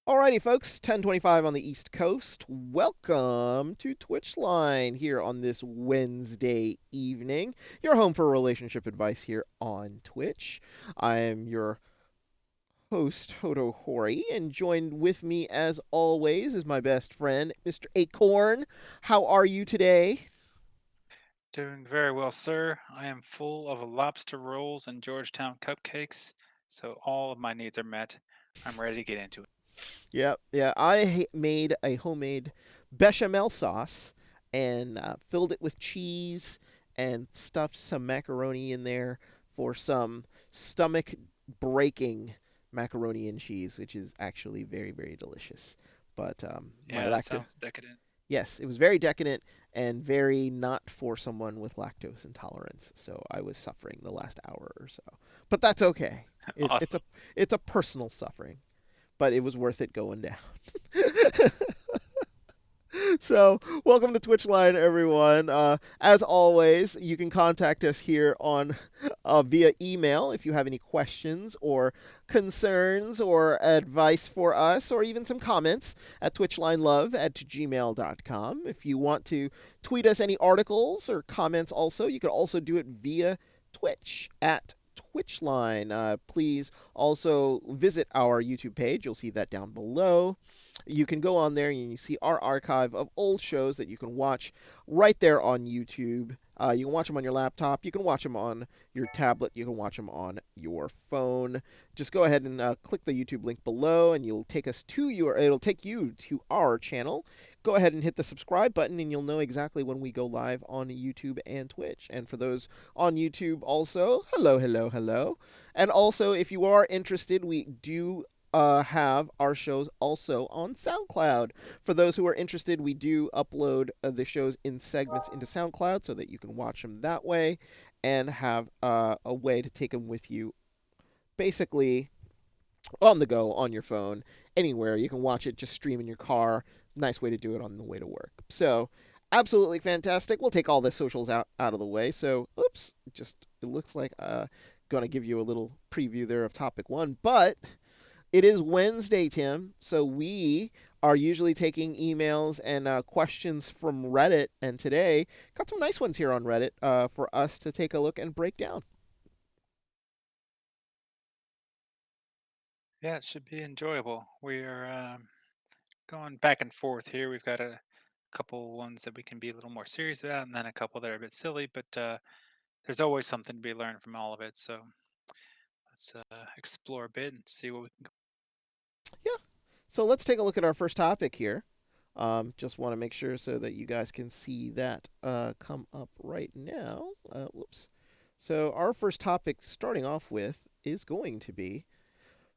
Alrighty, folks, 10:25 on the East Coast. Welcome to TwitchLine here on this Wednesday evening. Your home for relationship advice here on Twitch. I am your host, Hodo Hori, and joined with me, as always, is my best friend, Mr. Acorn. How are you today? Doing very well, sir. I am full of lobster rolls and Georgetown cupcakes, so all of my needs are met. I'm ready to get into it. Yeah. I made a homemade bechamel sauce and filled it with cheese and stuffed some macaroni in there for some stomach breaking macaroni and cheese, which is actually very, very delicious. But my Yeah, that lacto sounds decadent. yes, it was very decadent and very not for someone with lactose intolerance. So I was suffering the last hour or so, but that's okay. It, it's Awesome. a it's a personal suffering, but it was worth it going down. So, welcome to Twitchline, everyone. As always, you can contact us here on via email if you have any questions or concerns or advice for us, or even some comments at twitchlinelove@gmail.com. If you want to tweet us any articles or comments, also, you could also do it via Twitch at Twitchline. Please also visit our YouTube page. You'll see that down below. You can go on there and you see our archive of old shows that you can watch right there on YouTube. You can watch them on your laptop. You can watch them on your tablet. You can watch them on your phone. Just go ahead and click the YouTube link below, and you'll take us to your. It'll take you to our channel. Go ahead and hit the subscribe button, and you'll know exactly when we go live on YouTube and Twitch. And for those on YouTube, also, hello, hello, hello. And also, if you are interested, we do have our shows also on SoundCloud. For those who are interested, we do upload the shows in segments into SoundCloud so that you can watch them that way and have a way to take them with you basically on the go on your phone anywhere. You can watch it, just stream in your car. Nice way to do it on the way to work. So, absolutely fantastic. We'll take all the socials out of the way. So, oops, just it looks like going to give you a little preview there of topic 1, but it is Wednesday, Tim, so we are usually taking emails and questions from Reddit, and today got some nice ones here on Reddit for us to take a look and break down. Yeah, it should be enjoyable. We're going back and forth here. We've got a couple ones that we can be a little more serious about, and then a couple that are a bit silly, but there's always something to be learned from all of it. So let's explore a bit and see what we can. Yeah, so let's take a look at our first topic here. Just want to make sure so that you guys can see that come up right now. Whoops. So, our first topic, starting off with, is going to be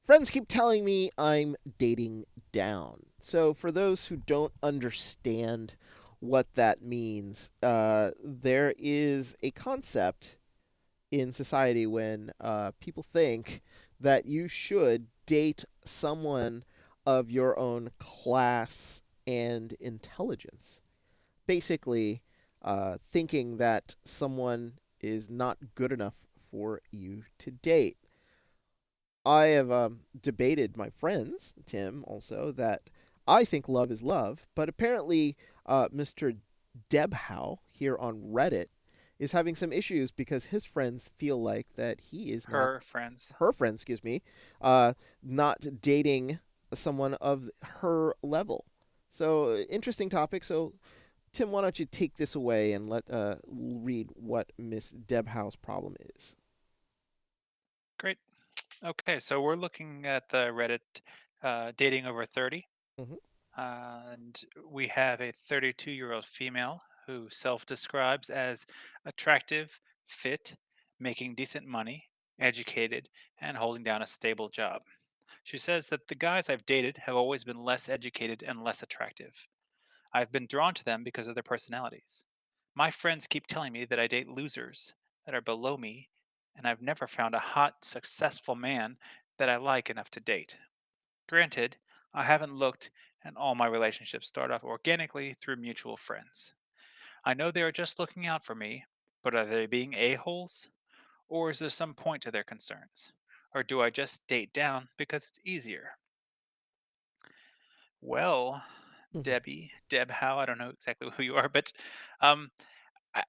friends keep telling me I'm dating down. So, for those who don't understand what that means, there is a concept in society when people think that you should date someone of your own class and intelligence. Basically, thinking that someone is not good enough for you to date. I have debated my friends, Tim, also, that I think love is love, but apparently Mr. Debhow here on Reddit is having some issues because his friends feel like that he is not, Her friends. her friends, excuse me, uh, not dating someone of her level. So, interesting topic. So, Tim, why don't you take this away and let read what Miss Debhow's problem is? Great. Okay, so we're looking at the Reddit dating over 30. Mm-hmm. And we have a 32-year-old female who self describes as attractive, fit, making decent money, educated, and holding down a stable job. She says that the guys I've dated have always been less educated and less attractive. I've been drawn to them because of their personalities. My friends keep telling me that I date losers that are below me, and I've never found a hot, successful man that I like enough to date. Granted, I haven't looked, and all my relationships start off organically through mutual friends. I know they are just looking out for me, but are they being a-holes? Or is there some point to their concerns? Or do I just date down because it's easier? Well, Mhm. Debbie, Deb Howe, I don't know exactly who you are, but um,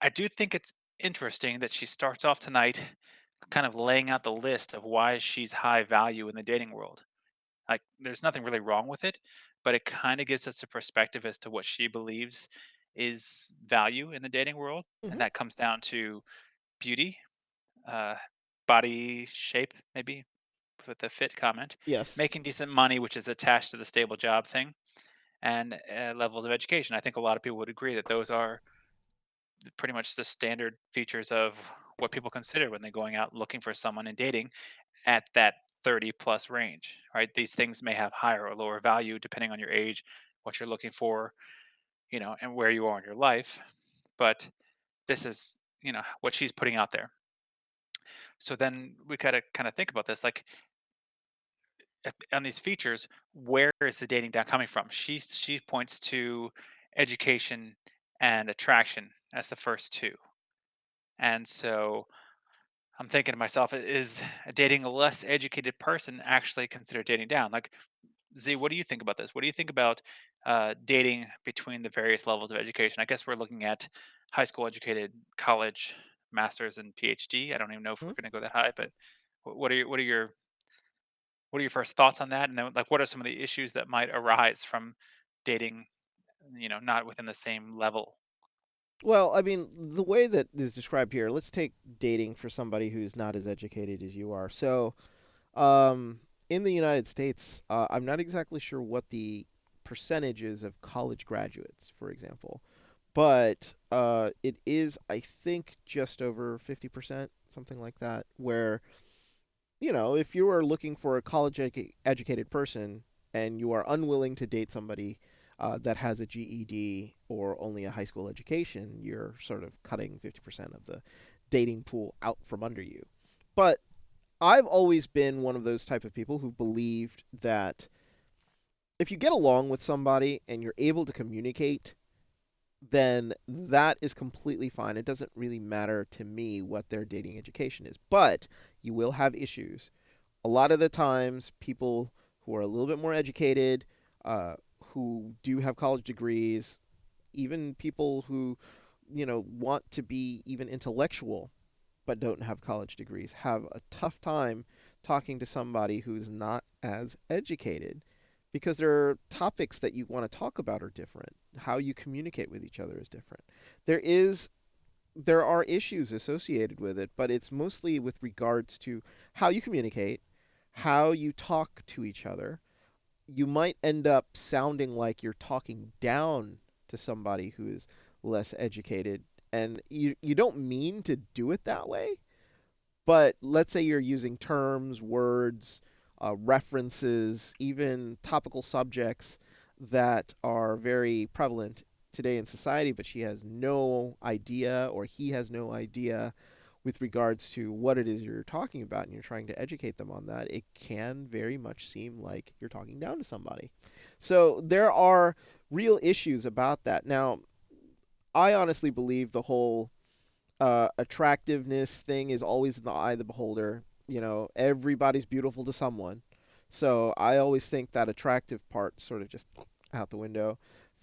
I do think it's interesting that she starts off tonight kind of laying out the list of why she's high value in the dating world. Like, there's nothing really wrong with it, but it kind of gives us a perspective as to what she believes is value in the dating world. And Mhm. that comes down to beauty, uh, body shape, maybe with the fit comment, Yes. making decent money, which is attached to the stable job thing, and levels of education. I think a lot of people would agree that those are pretty much the standard features of what people consider when they're going out looking for someone and dating at that 30 plus range, right? These things may have higher or lower value depending on your age, what you're looking for, and where you are in your life. But this is, what she's putting out there. So then we gotta kind of think about this, like on these features, where is the dating down coming from? She points to education and attraction as the first two. And so I'm thinking to myself, is dating a less educated person actually considered dating down? Like, Z, what do you think about this? What do you think about dating between the various levels of education? I guess we're looking at high school educated, college, master's, and PhD. I don't even know if we're Mhm. going to go that high, but what are your first thoughts on that? And then, like, what are some of the issues that might arise from dating, not within the same level? Well, I mean, the way that is described here, let's take dating for somebody who's not as educated as you are. So, um, in the United States, I'm not exactly sure what the percentage is of college graduates, for example, but it is, I think, just over 50%, something like that, where if you are looking for a educated person and you are unwilling to date somebody that has a GED or only a high school education, you're sort of cutting 50% of the dating pool out from under you. But I've always been one of those type of people who believed that if you get along with somebody and you're able to communicate, then that is completely fine. It doesn't really matter to me what their dating education is. But you will have issues a lot of the times people who are a little bit more educated, who do have college degrees, even people who, want to be even intellectual but don't have college degrees, have a tough time talking to somebody who's not as educated because there are topics that you want to talk about are different. How you communicate with each other is different. There is there are issues associated with it, but it's mostly with regards to how you communicate, how you talk to each other. You might end up sounding like you're talking down to somebody who is less educated, and you don't mean to do it that way, but let's say you're using terms, words, references, even topical subjects that are very prevalent today in society, but she has no idea or he has no idea with regards to what it is you're talking about and you're trying to educate them on that, it can very much seem like you're talking down to somebody. So there are real issues about that. Now, I honestly believe the whole attractiveness thing is always in the eye of the beholder. Everybody's beautiful to someone. So I always think that attractive part sort of just out the window.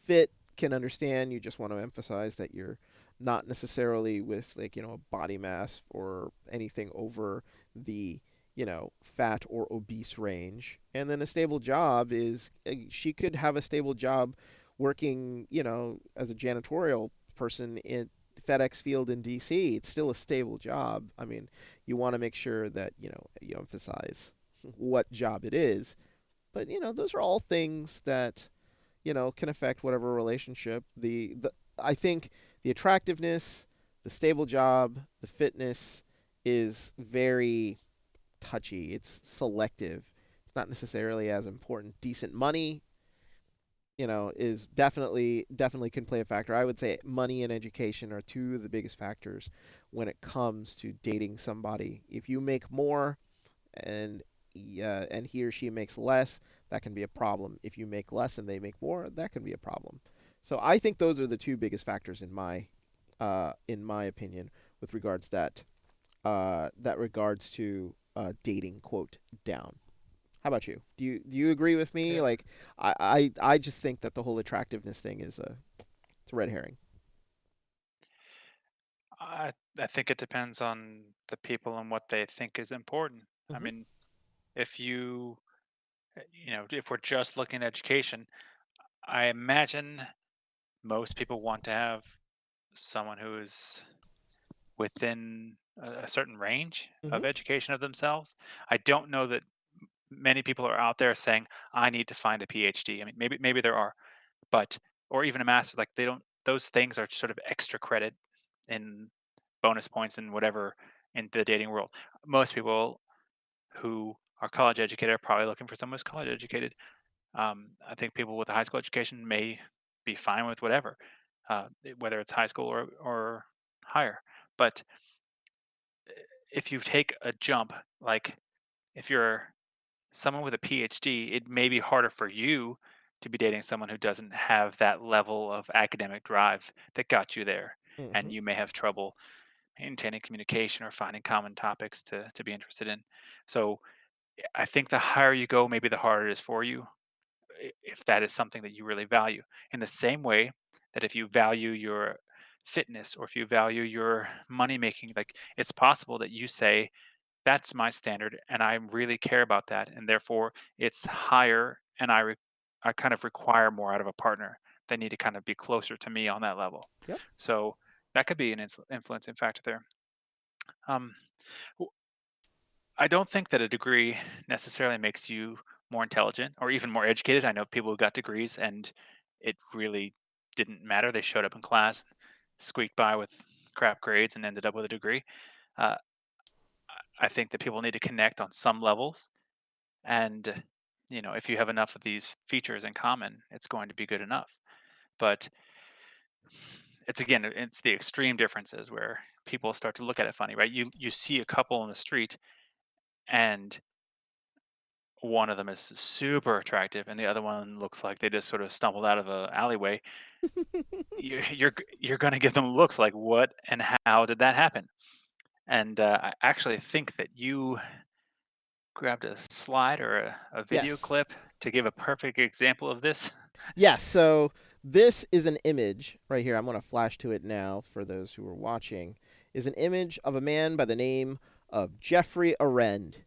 Fit can understand. You just want to emphasize that you're not necessarily with like a body mass or anything over the fat or obese range. And then a stable job is she could have a stable job working as a janitorial person in FedEx Field in DC. It's still a stable job. I mean, you want to make sure that you emphasize what job it is. But those are all things that can affect whatever relationship. The I think the attractiveness, the stable job, the fitness is very touchy. It's selective. It's not necessarily as important. Decent money, is definitely can play a factor. I would say money and education are two of the biggest factors when it comes to dating somebody. If you make more and and he or she makes less, that can be a problem. If you make less and they make more, that can be a problem. So I think those are the two biggest factors in my opinion with regards that regards to dating quote down. How about you? Do you agree with me? Yeah. Like, I just think that the whole attractiveness thing is a it's a red herring. I think it depends on the people and what they think is important. I Hmm. mean, if if we're just looking at education, I imagine most people want to have someone who is within a certain range Hmm. of education of themselves. I don't know that many people are out there saying, "I need to find a PhD." I mean, maybe there are, but or even a master. Like they don't. Those things are sort of extra credit in bonus points and whatever in the dating world. Most people who are college educated are probably looking for someone who's college educated. I think people with a high school education may be fine with whatever, whether it's high school or higher. But if you take a jump, like if you're someone with a PhD, it may be harder for you to be dating someone who doesn't have that level of academic drive that got you there. And Hmm. you may have trouble maintaining communication or finding common topics to be interested in. So I think the higher you go, maybe the harder it is for you if that is something that you really value. In the same way that if you value your fitness or if you value your money making, like it's possible that you say, that's my standard and I really care about that. And therefore it's higher and I kind of require more out of a partner. They need to kind of be closer to me on that level. Yep. So that could be an influencing factor there. Um, I don't think that a degree necessarily makes you more intelligent or even more educated. I know people who got degrees and it really didn't matter. They showed up in class, squeaked by with crap grades, and ended up with a degree. Uh, I think that people need to connect on some levels. And, if you have enough of these features in common, it's going to be good enough. But it's the extreme differences where people start to look at it funny, right? You see a couple in the street and one of them is super attractive and the other one looks like they just sort of stumbled out of a alleyway. You're going to give them looks like what and how did that happen? And I actually think that you grabbed a slide or a video Yes. clip to give a perfect example of this. Yes. So this is an image right here. I'm going to flash to it now for those who are watching. Is an image of a man by the name of Jeffrey Arend,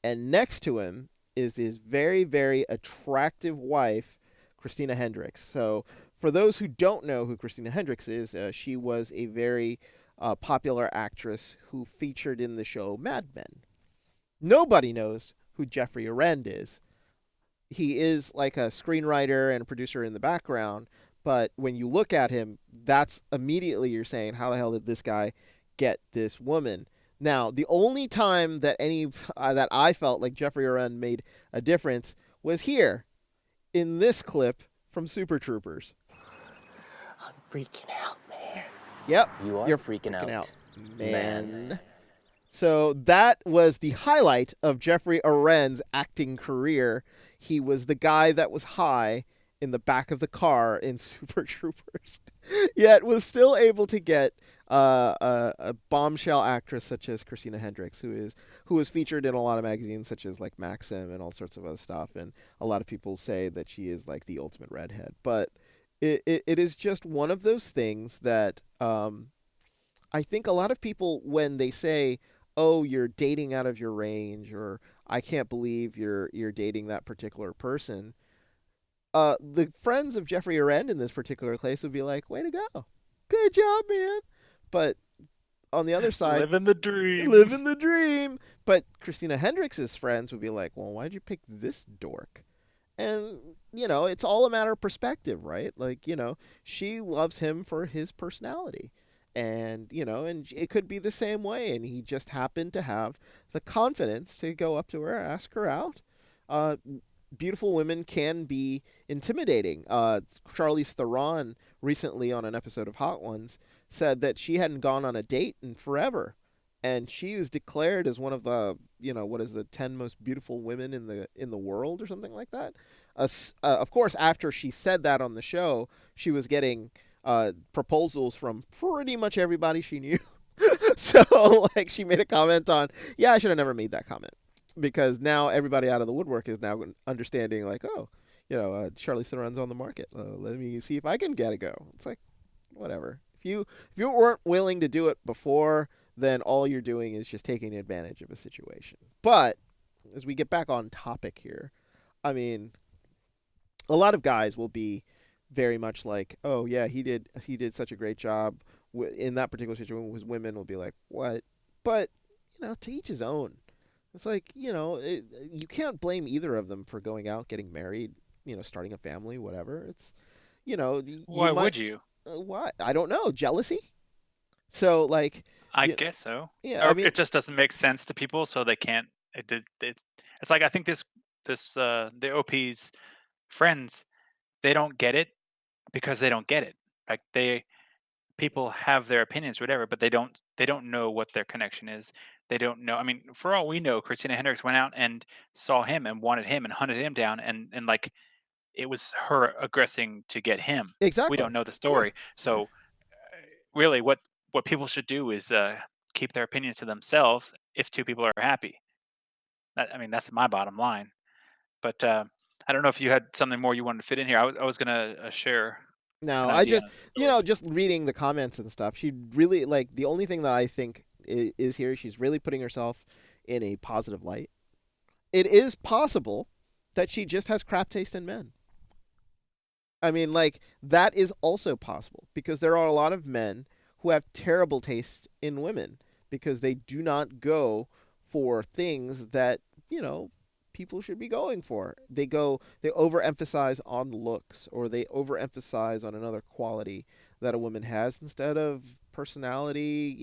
and next to him is his very very attractive wife, Christina Hendricks. So for those who don't know who Christina Hendricks is, she was a very popular actress who featured in the show Mad Men. Nobody knows who Jeffrey Arend is. He is like a screenwriter and a producer in the background, but when you look at him, that's immediately you're saying, how the hell did this guy get this woman? Now, the only time that any that I felt like Jeffrey Arend made a difference was here in this clip from Super Troopers. I'm freaking out, man. Yep, You are you're freaking freaking out, out, man. man. So that was the highlight of Jeffrey Arendt's acting career. He was the guy that was high in the back of the car in Super Troopers, yet was still able to get a bombshell actress such as Christina Hendricks, who was featured in a lot of magazines such as like Maxim and all sorts of other stuff. And a lot of people say that she is like the ultimate redhead, but it is just one of those things that I think a lot of people, when they say, "Oh, you're dating out of your range," or "I can't believe you're dating that particular person," the friends of Jeffrey Arend in this particular case would be like, "Way to go, good job, man." But on the other side, Living the dream. living the dream. But Christina Hendricks's friends would be like, "Well, why'd you pick this dork?" And it's all a matter of perspective, right? Like, she loves him for his personality, and and it could be the same way, and he just happened to have the confidence to go up to her, ask her out. uh Beautiful women can be intimidating. Charlize Theron recently on an episode of Hot Ones said that she hadn't gone on a date in forever, and she was declared as one of the what is the 10 most beautiful women in the world or something like that. Of course, after she said that on the show, she was getting proposals from pretty much everybody she knew. So like she made a comment on, yeah, I should have never made that comment. because now everybody out of the woodwork is now understanding like, oh, Charlize Theron's on the market. Let me see if I can get a go. It's like, whatever. If you weren't willing to do it before, then all you're doing is just taking advantage of a situation. But as we get back on topic here, I mean, a lot of guys will be very much like, oh yeah, he did such a great job in that particular situation. With women will be like, what? But to each his own. It's like you can't blame either of them for going out, getting married, starting a family, whatever. It's you Why might would you? what I don't know, jealousy. So like, I you, guess so. yeah, I Or mean, it just doesn't make sense to people, so they can't. It's like I think the OP's friends, they don't get it because they don't get it. Like people have their opinions, whatever, but they don't know what their connection is. They don't know. I mean, for all we know, Christina Hendricks went out and saw him and wanted him and hunted him down, and like it was her aggressing to get him. We exactly. don't know the Yeah. story, so really, what people should do is keep their opinions to themselves. If two people are happy, I mean, that's my bottom line. But I don't know if you had something more you wanted to fit in here. I was gonna share No, an I idea just on stories. just reading the comments and stuff. She really like the only thing that I think is here. She's really putting herself in a positive light. It is possible that she just has crap taste in men. I mean, like that is also possible because there are a lot of men who have terrible taste in women because they do not go for things that, you know, people should be going for. They overemphasize on looks or they overemphasize on another quality that a woman has instead of personality,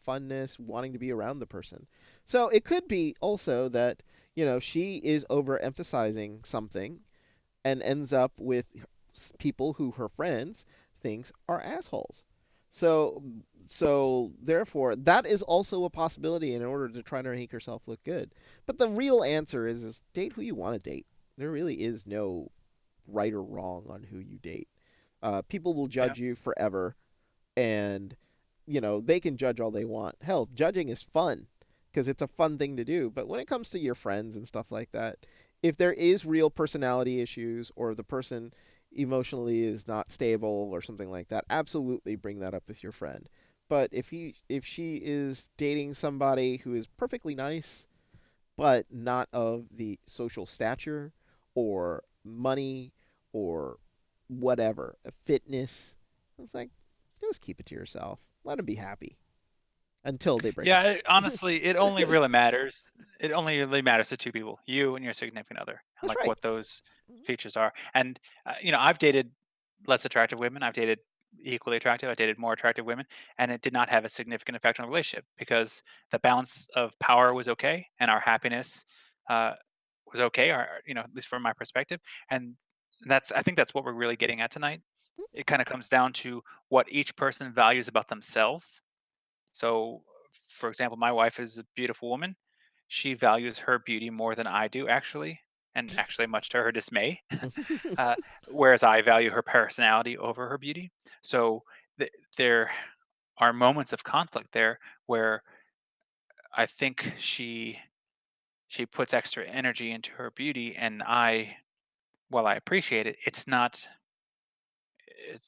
funness, wanting to be around the person. So it could be also that, she is overemphasizing something and ends up with people who her friends thinks are assholes. So so therefore that is also a possibility in order to try to make herself look good. But the real answer is date who you want to date. There really is no right or wrong on who you date. People will Yeah. judge you forever, and they can judge all they want. Hell, judging is fun because it's a fun thing to do. But when it comes to your friends and stuff like that, if there is real personality issues or the person emotionally is not stable or something like that, absolutely bring that up with your friend. But if she is dating somebody who is perfectly nice but not of the social stature or money or whatever, fitness, it's like just keep it to yourself. Let them be happy until they break Yeah, up. honestly, it only really matters. It only really matters to two people, you and your significant other, and That's like right. what those features are. And I've dated less attractive women. I've dated equally attractive. I dated more attractive women, and it did not have a significant effect on the relationship because the balance of power was okay, and our happiness uh, was okay. At least from my perspective, and I think that's what we're really getting at tonight. It kind of comes down to what each person values about themselves. So, for example, my wife is a beautiful woman. She values her beauty more than I do, actually, and actually, much to her dismay. uh, Whereas I value her personality over her beauty. So there are moments of conflict there where I think she puts extra energy into her beauty, and while I appreciate it,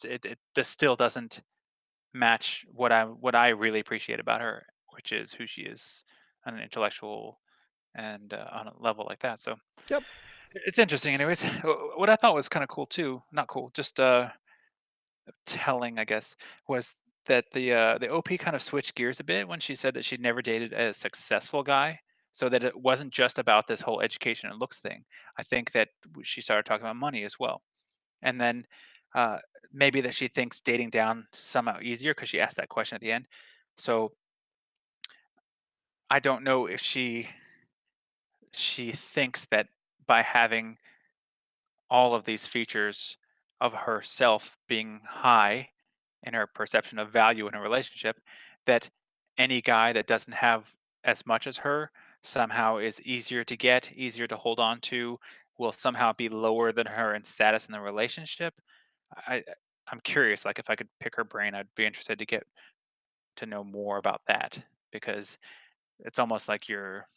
it this still doesn't match what I really appreciate about her, which is who she is on an intellectual and on a level like that. So Yep. it's interesting, anyways. What I thought was kind of cool too, not cool, just telling, I guess, was that the OP kind of switched gears a bit when she said that she'd never dated a successful guy. So that it wasn't just about this whole education and looks thing. I think that she started talking about money as well, and then uh, maybe that she thinks dating down somehow easier because she asked that question at the end. So I don't know if she thinks that by having all of these features of herself being high in her perception of value in a relationship, that any guy that doesn't have as much as her somehow is easier to get, easier to hold on to, will somehow be lower than her in status in the relationship. I I'm curious, like if I could pick her brain, I'd be interested to get to know more about that because it's almost like you're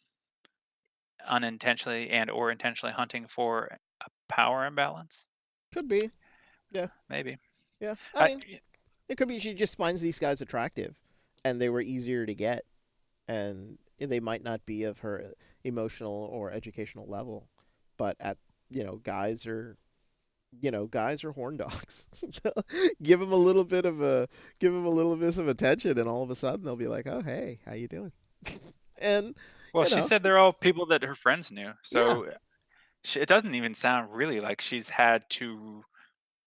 unintentionally and or intentionally hunting for a power imbalance? Could be. Yeah. Maybe. Yeah. I I, mean, it could be she just finds these guys attractive, and they were easier to get, and they might not be of her emotional or educational level, but at guys are guys are horn dogs. give them a little bit of a give them a little bit of attention, and all of a sudden they'll be like, "Oh, hey, how you doing?" and well, you she know, said they're all people that her friends knew, yeah, so it doesn't even sound really like she's had to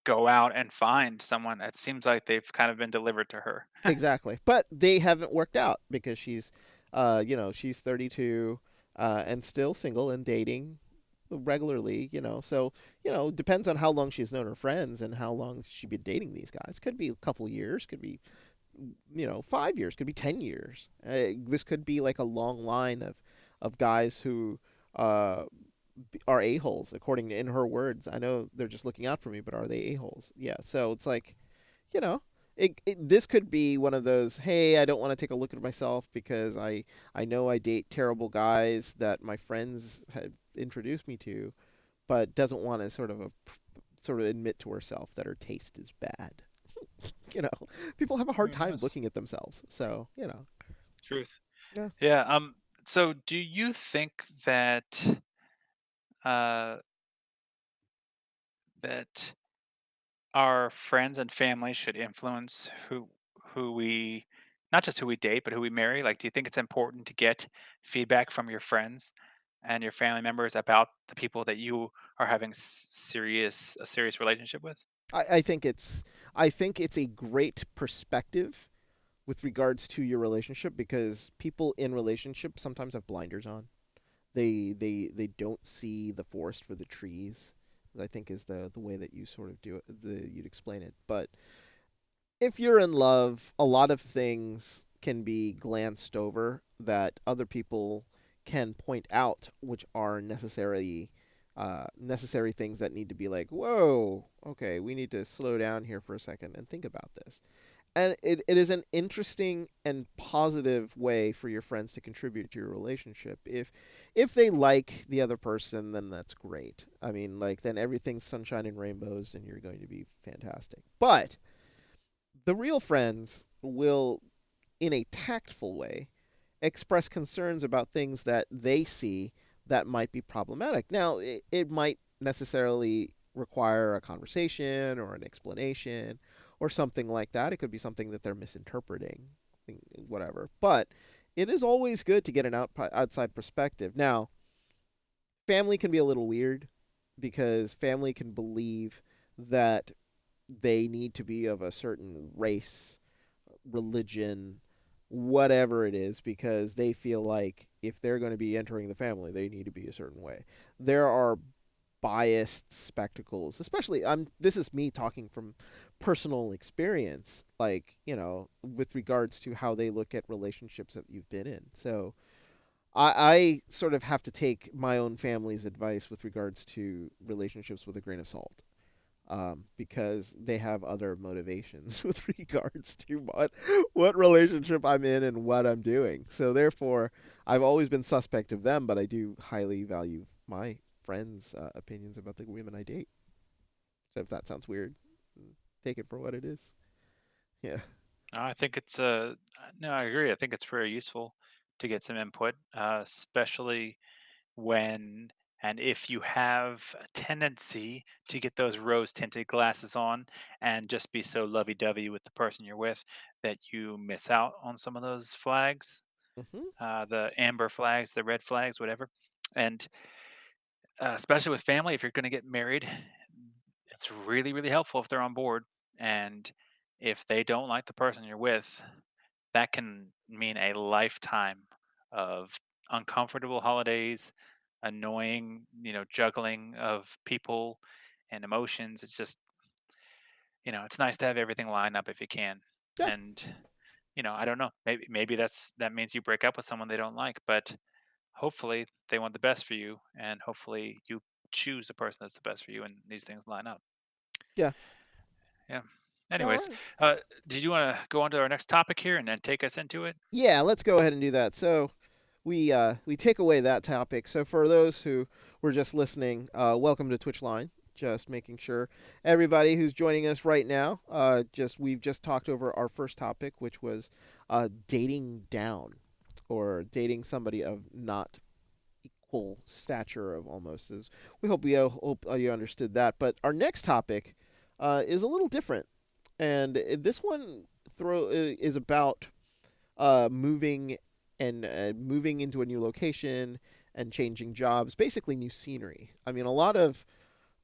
go out and find someone. It seems like they've kind of been delivered to her. exactly. But they haven't worked out because she's 32, and still single and dating regularly. So depends on how long she's known her friends and how long she's been dating these guys. Could be a couple years. Could be 5 years, could be 10 years. This could be like a long line of guys who uh, are a-holes, according to in her words. I know they're just looking out for me, but are they a-holes? Yeah, so it's like, you know, this could be one of those, hey, I don't want to take a look at myself because I know I date terrible guys that my friends had introduced me to, but doesn't want to sort of admit to herself that her taste is bad. you know, People have a hard time Yes. looking at themselves. So, Truth. yeah. Yeah. So do you think uh, that our friends and family should influence who we not just who we date, but who we marry? Like, do you think it's important to get feedback from your friends and your family members about the people that you are having a serious relationship with? I, I think it's I think it's a great perspective with regards to your relationship because people in relationships sometimes have blinders on. They don't see the forest for the trees. I think is the way that you sort of do it. You'd explain it, but if you're in love, a lot of things can be glanced over that other people can point out, which are necessary things that need to be like, whoa, okay, we need to slow down here for a second and think about this. And it is an interesting and positive way for your friends to contribute to your relationship. If they like the other person, then that's great. I mean, like then everything's sunshine and rainbows, and you're going to be fantastic. But the real friends will, in a tactful way, express concerns about things that they see that might be problematic. Now, it might necessarily require a conversation or an explanation or something like that. It could be something that they're misinterpreting, whatever. But it is always good to get an outside perspective. Now, family can be a little weird because family can believe that they need to be of a certain race, religion, whatever it is, because they feel like if they're going to be entering the family, they need to be a certain way. There are biased spectacles, especially this is me talking from personal experience, like, with regards to how they look at relationships that you've been in. So I sort of have to take my own family's advice with regards to relationships with a grain of salt, because they have other motivations with regards to what relationship I'm in and what I'm doing. So therefore, I've always been suspect of them, but I do highly value my friends' opinions about the women I date. So if that sounds weird, take it for what it is. Yeah. I think it's no, I agree. I think it's very useful to get some input, especially when and if you have a tendency to get those rose tinted glasses on and just be so lovey dovey with the person you're with that you miss out on some of those flags, Hmm. the amber flags, the red flags, whatever. And especially with family, if you're going to get married, it's really, really helpful if they're on board. And if they don't like the person you're with, that can mean a lifetime of uncomfortable holidays, annoying, juggling of people and emotions. It's just, it's nice to have everything lined up if you can. Yeah. And, I don't know. Maybe that means you break up with someone they don't like, but hopefully they want the best for you and hopefully you choose the person that's the best for you and these things line up. Yeah. Yeah. All Anyways, right. did you want to go on to our next topic here and then take us into it? Yeah. Let's go ahead and do that. So we take away that topic. So for those who were just listening, welcome to TwitchLine. Just making sure everybody who's joining us right now, we've just talked over our first topic, which was dating down, or dating somebody of not equal stature of almost. As we hope you understood that. But our next topic is a little different, and this one is about moving and moving into a new location and changing jobs, basically new scenery. I mean, a lot of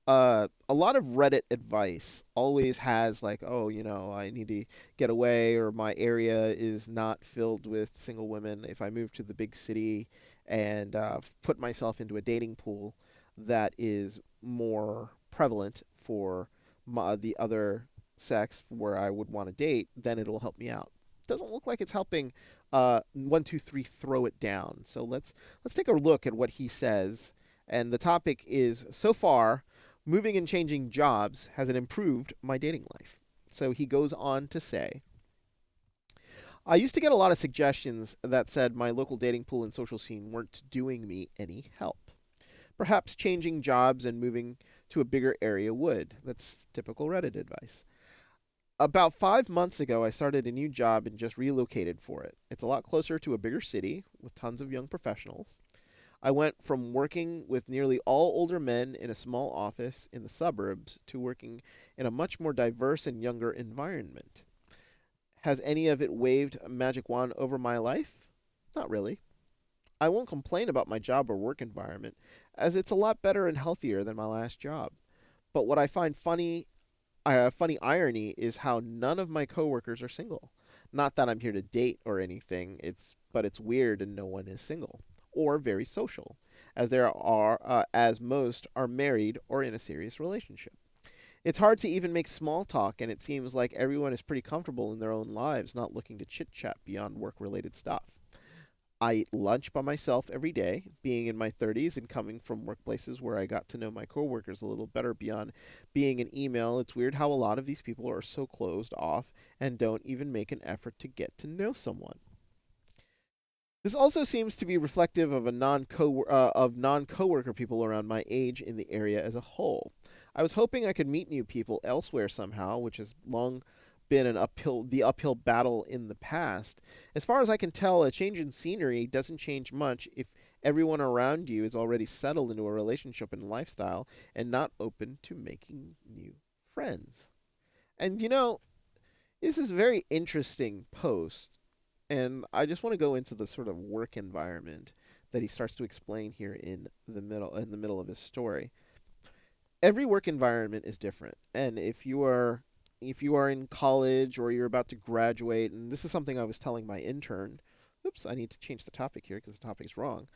Reddit advice always has like, oh, I need to get away, or my area is not filled with single women. If I move to the big city and put myself into a dating pool that is more prevalent for the other sex where I would want to date, then it'll help me out. Doesn't look like it's helping. 1, 2, 3, throw it down. So let's take a look at what he says. And the topic is, so far, moving and changing jobs has it improved my dating life. So he goes on to say, I used to get a lot of suggestions that said my local dating pool and social scene weren't doing me any help. Perhaps changing jobs and moving to a bigger area would. That's typical Reddit advice. About 5 months ago, I started a new job and just relocated for it. It's a lot closer to a bigger city with tons of young professionals. I went from working with nearly all older men in a small office in the suburbs to working in a much more diverse and younger environment. Has any of it waved a magic wand over my life? Not really. I won't complain about my job or work environment, as it's a lot better and healthier than my last job. But what I find funny irony is how none of my coworkers are single. Not that I'm here to date or anything, but it's weird and no one is single or very social, as most are married or in a serious relationship. It's hard to even make small talk, and it seems like everyone is pretty comfortable in their own lives, not looking to chit chat beyond work related stuff. I eat lunch by myself every day, being in my 30s and coming from workplaces where I got to know my coworkers a little better beyond being an email. It's weird how a lot of these people are so closed off and don't even make an effort to get to know someone. This also seems to be reflective of non coworker people around my age in the area as a whole. I was hoping I could meet new people elsewhere somehow, which has long been the uphill battle in the past. As far as I can tell, a change in scenery doesn't change much if everyone around you is already settled into a relationship and lifestyle and not open to making new friends. And this is a very interesting post, and I just want to go into the sort of work environment that he starts to explain here in the middle of his story. Every work environment is different, and if you are in college or you're about to graduate, and this is something I was telling my intern. Oops, I need to change the topic here because the topic is wrong.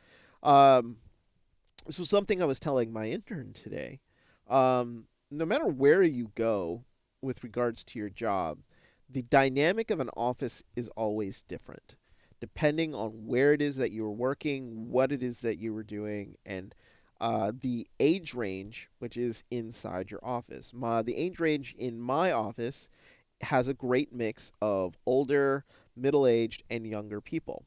Um, this was something I was telling my intern today. No matter where you go with regards to your job, the dynamic of an office is always different, depending on where it is that you were working, what it is that you were doing, and the age range, which is inside your office. The age range in my office has a great mix of older, middle aged, and younger people.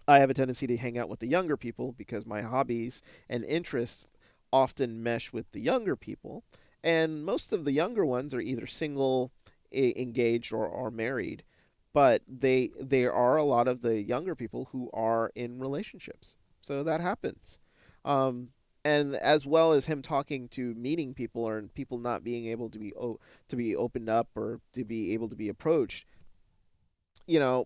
I have a tendency to hang out with the younger people because my hobbies and interests often mesh with the younger people. And most of the younger ones are either single, engaged, or married. But there are a lot of the younger people who are in relationships. So that happens. Um, and as well as him talking to meeting people or people not being able to be opened up or to be able to be approached, you know,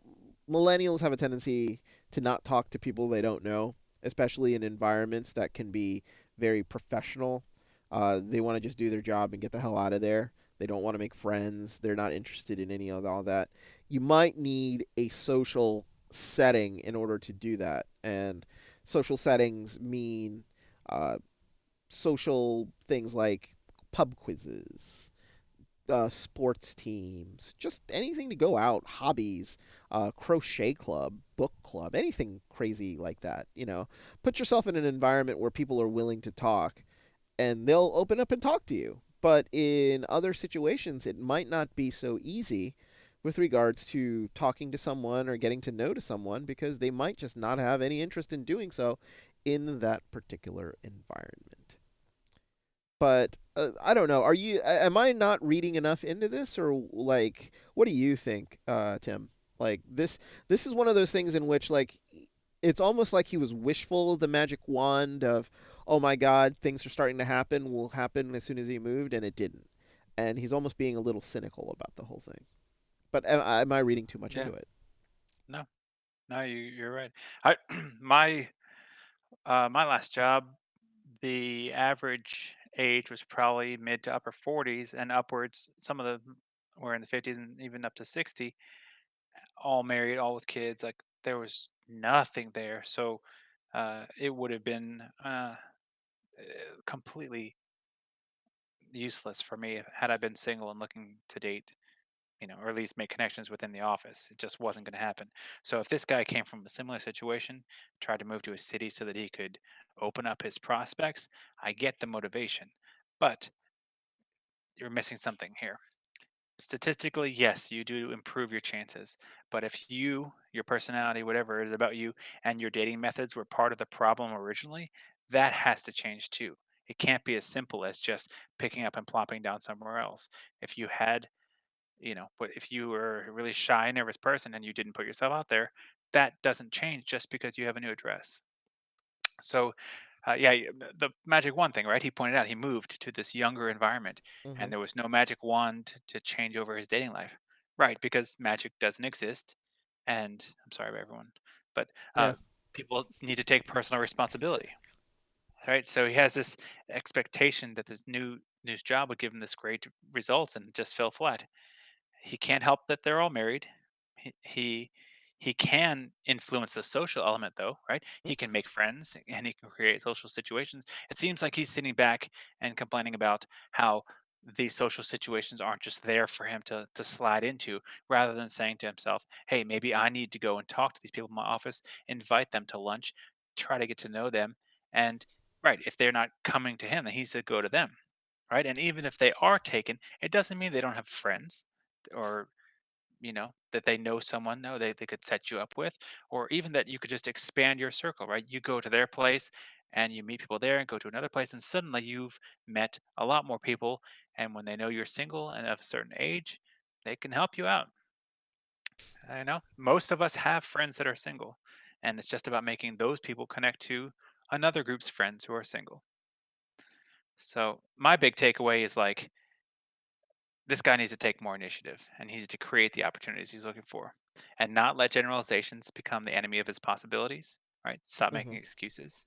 millennials have a tendency to not talk to people they don't know, especially in environments that can be very professional. They want to just do their job and get the hell out of there. They don't want to make friends. They're not interested in any of all that. You might need a social setting in order to do that. And social settings mean uh, social things like pub quizzes, sports teams, just anything to go out, hobbies, crochet club, book club, anything crazy like that. Put yourself in an environment where people are willing to talk, and they'll open up and talk to you. But in other situations, it might not be so easy with regards to talking to someone or getting to know to someone because they might just not have any interest in doing so in that particular environment. But I don't know. Am I not reading enough into this, or like, what do you think, Tim? Like this is one of those things in which like it's almost like he was wishful of the magic wand of, oh my God, things are starting to happen, will happen as soon as he moved, and it didn't. And he's almost being a little cynical about the whole thing. But am I reading too much Yeah. into it? No. No, you're right. I my my last job, the average age was probably mid to upper 40s and upwards. Some of them were in the 50s and even up to 60. All married, all with kids. Like there was nothing there. So it would have been completely useless for me had I been single and looking to date, or at least make connections within the office. It just wasn't going to happen. So if this guy came from a similar situation, tried to move to a city so that he could open up his prospects, I get the motivation. But you're missing something here. Statistically, yes, you do improve your chances. But if your personality, whatever it is about you, and your dating methods were part of the problem originally, that has to change too. It can't be as simple as just picking up and plopping down somewhere else. If you had but if you were a really shy, nervous person and you didn't put yourself out there, that doesn't change just because you have a new address. So, yeah, the magic wand thing, right? He pointed out he moved to this younger environment, Mm-hmm. and there was no magic wand to change over his dating life, right? Because magic doesn't exist, and I'm sorry about everyone, but Yeah. people need to take personal responsibility, right? So he has this expectation that this new job would give him this great results, and it just fell flat. He can't help that they're all married. He he he can influence the social element though, right? He can make friends and he can create social situations. It seems like he's sitting back and complaining about how these social situations aren't just there for him to slide into, rather than saying to himself, "Hey, maybe I need to go and talk to these people in my office, invite them to lunch, try to get to know them." And right, if they're not coming to him, then he said go to them, right? And even if they are taken, it doesn't mean they don't have friends or that they know someone no they could set you up with, or even that you could just expand your circle, right? You go to their place and you meet people there and go to another place, and suddenly you've met a lot more people, and when they know you're single and of a certain age, they can help you out. I know most of us have friends that are single, and it's just about making those people connect to another group's friends who are single. So my big takeaway is like, this guy needs to take more initiative and he needs to create the opportunities he's looking for and not let generalizations become the enemy of his possibilities, right? Stop Mm-hmm. making excuses.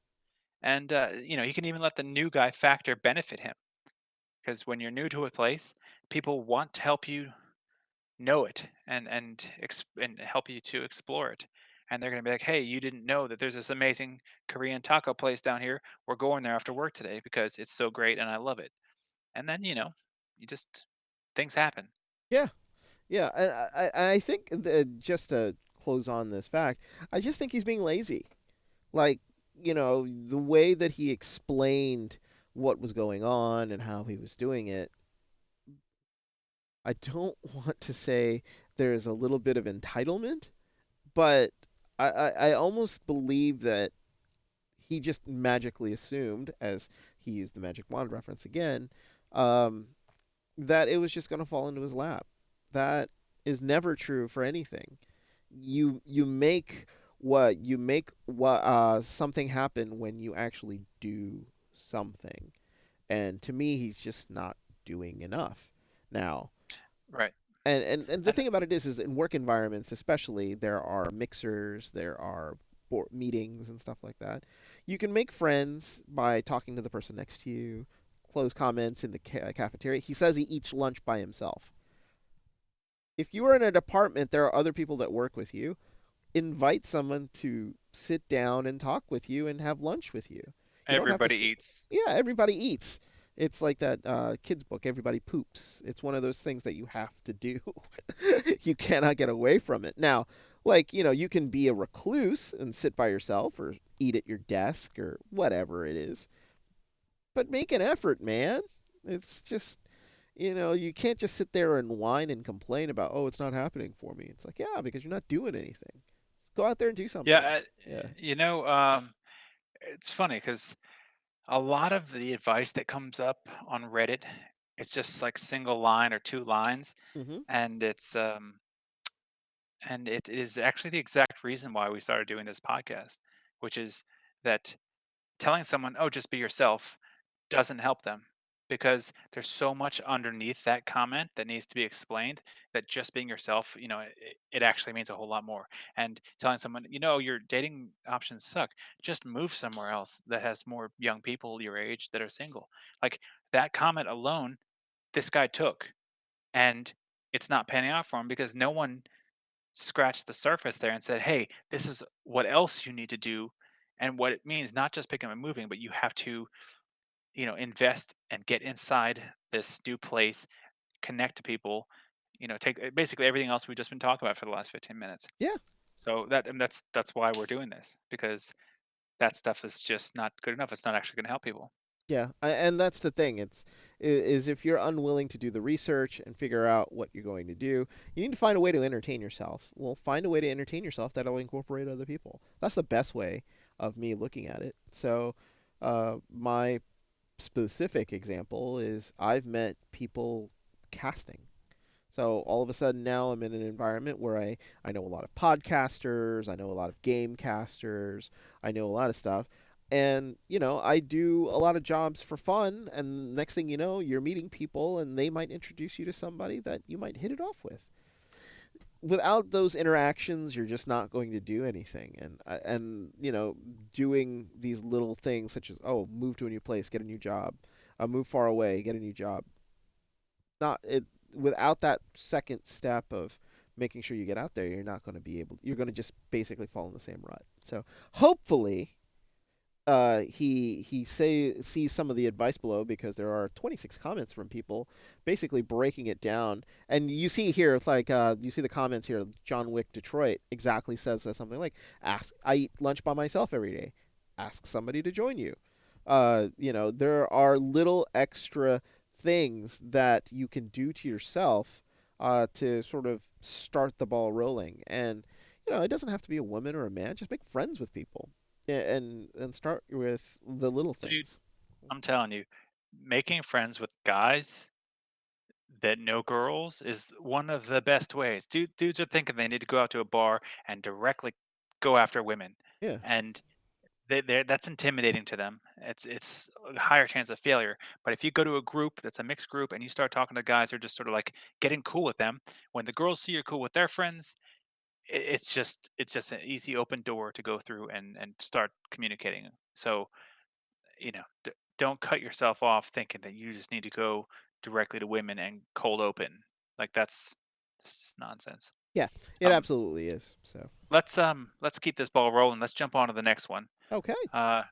And, you can even let the new guy factor benefit him, because when you're new to a place, people want to help you know it and help you to explore it. And they're going to be like, hey, you didn't know that there's this amazing Korean taco place down here. We're going there after work today because it's so great and I love it. And then, you just, things happen. Yeah. Yeah. And I think just to close on this fact, I just think he's being lazy. Like, the way that he explained what was going on and how he was doing it, I don't want to say there's a little bit of entitlement, but I almost believe that he just magically assumed, as he used the magic wand reference again, um, that it was just going to fall into his lap. That is never true for anything. You make what something happen when you actually do something, and to me, he's just not doing enough now. Right. And the And thing about it is in work environments, especially, there are mixers, there are board meetings and stuff like that. You can make friends by talking to the person next to you, close comments in the cafeteria. He says he eats lunch by himself. If you are in a department, there are other people that work with you. Invite someone to sit down and talk with you and have lunch with you. You don't have to. everybody eats. Yeah, everybody eats. It's like that kids book. Everybody poops. It's one of those things that you have to do. You cannot get away from it. Now, like you can be a recluse and sit by yourself or eat at your desk or whatever it is. But make an effort, man. It's just You can't just sit there and whine and complain about, oh, it's not happening for me. It's like, yeah, because you're not doing anything. Go out there and do Yeah, something. Yeah. you know, it's funny because a lot of the advice that comes up on Reddit, it's just like single line or two lines, Hmm. and it is actually the exact reason why we started doing this podcast, which is that telling someone, "Oh, just be yourself," doesn't help them because there's so much underneath that comment that needs to be explained that just being yourself, it actually means a whole lot more. And telling someone, your dating options suck, just move somewhere else that has more young people your age that are single. Like that comment alone, this guy took, and it's not panning out for him because no one scratched the surface there and said, "Hey, this is what else you need to do." And what it means, not just picking and moving, but you have to invest and get inside this new place, connect to people, take basically everything else we've just been talking about for the last 15 minutes. Yeah. So that's why we're doing this because that stuff is just not good enough. It's not actually going to help people. Yeah, and that's the thing. Is if you're unwilling to do the research and figure out what you're going to do, you need to find a way to entertain yourself. Well, find a way to entertain yourself that'll incorporate other people. That's the best way of me looking at it. So, my specific example is I've met people casting. So all of a sudden now I'm in an environment where I know a lot of podcasters, I know a lot of game casters, I know a lot of stuff. And, I do a lot of jobs for fun. And next thing you know, you're meeting people and they might introduce you to somebody that you might hit it off with. Without those interactions, you're just not going to do anything. And doing these little things such as, oh, move to a new place, get a new job, move far away, get a new job, not it without that second step of making sure you get out there, you're not going to be able, you're going to just basically fall in the same rut. So hopefully he sees some of the advice below, because there are 26 comments from people basically breaking it down. And you see here, it's like, you see the comments here. John Wick Detroit exactly says something like, "Ask, I eat lunch by myself every day. Ask somebody to join you." There are little extra things that you can do to yourself to sort of start the ball rolling. And it doesn't have to be a woman or a man. Just make friends with people, and start with the little Dude, things. I'm telling you, making friends with guys that know girls is one of the best ways. Dudes are thinking they need to go out to a bar and directly go after women. Yeah. And that's intimidating to them. It's a higher chance of failure. But if you go to a group that's a mixed group and you start talking to guys who are just sort of like getting cool with them, when the girls see you're cool with their friends, it's just an easy open door to go through and start communicating. So don't cut yourself off thinking that you just need to go directly to women and cold open. Like that's just nonsense. Yeah, it Um, absolutely is. So, let's keep this ball rolling. Let's jump on to the next one. okay. Uh,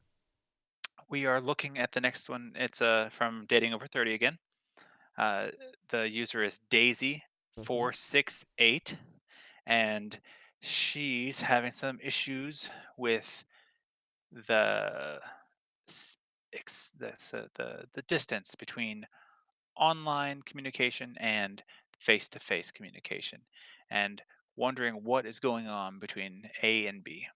we are looking at the next one. It's from Dating Over 30 again. Uh, the user is Daisy Hmm. 468, and she's having some issues with the the distance between online communication and face-to-face communication, and wondering what is going on between A and B.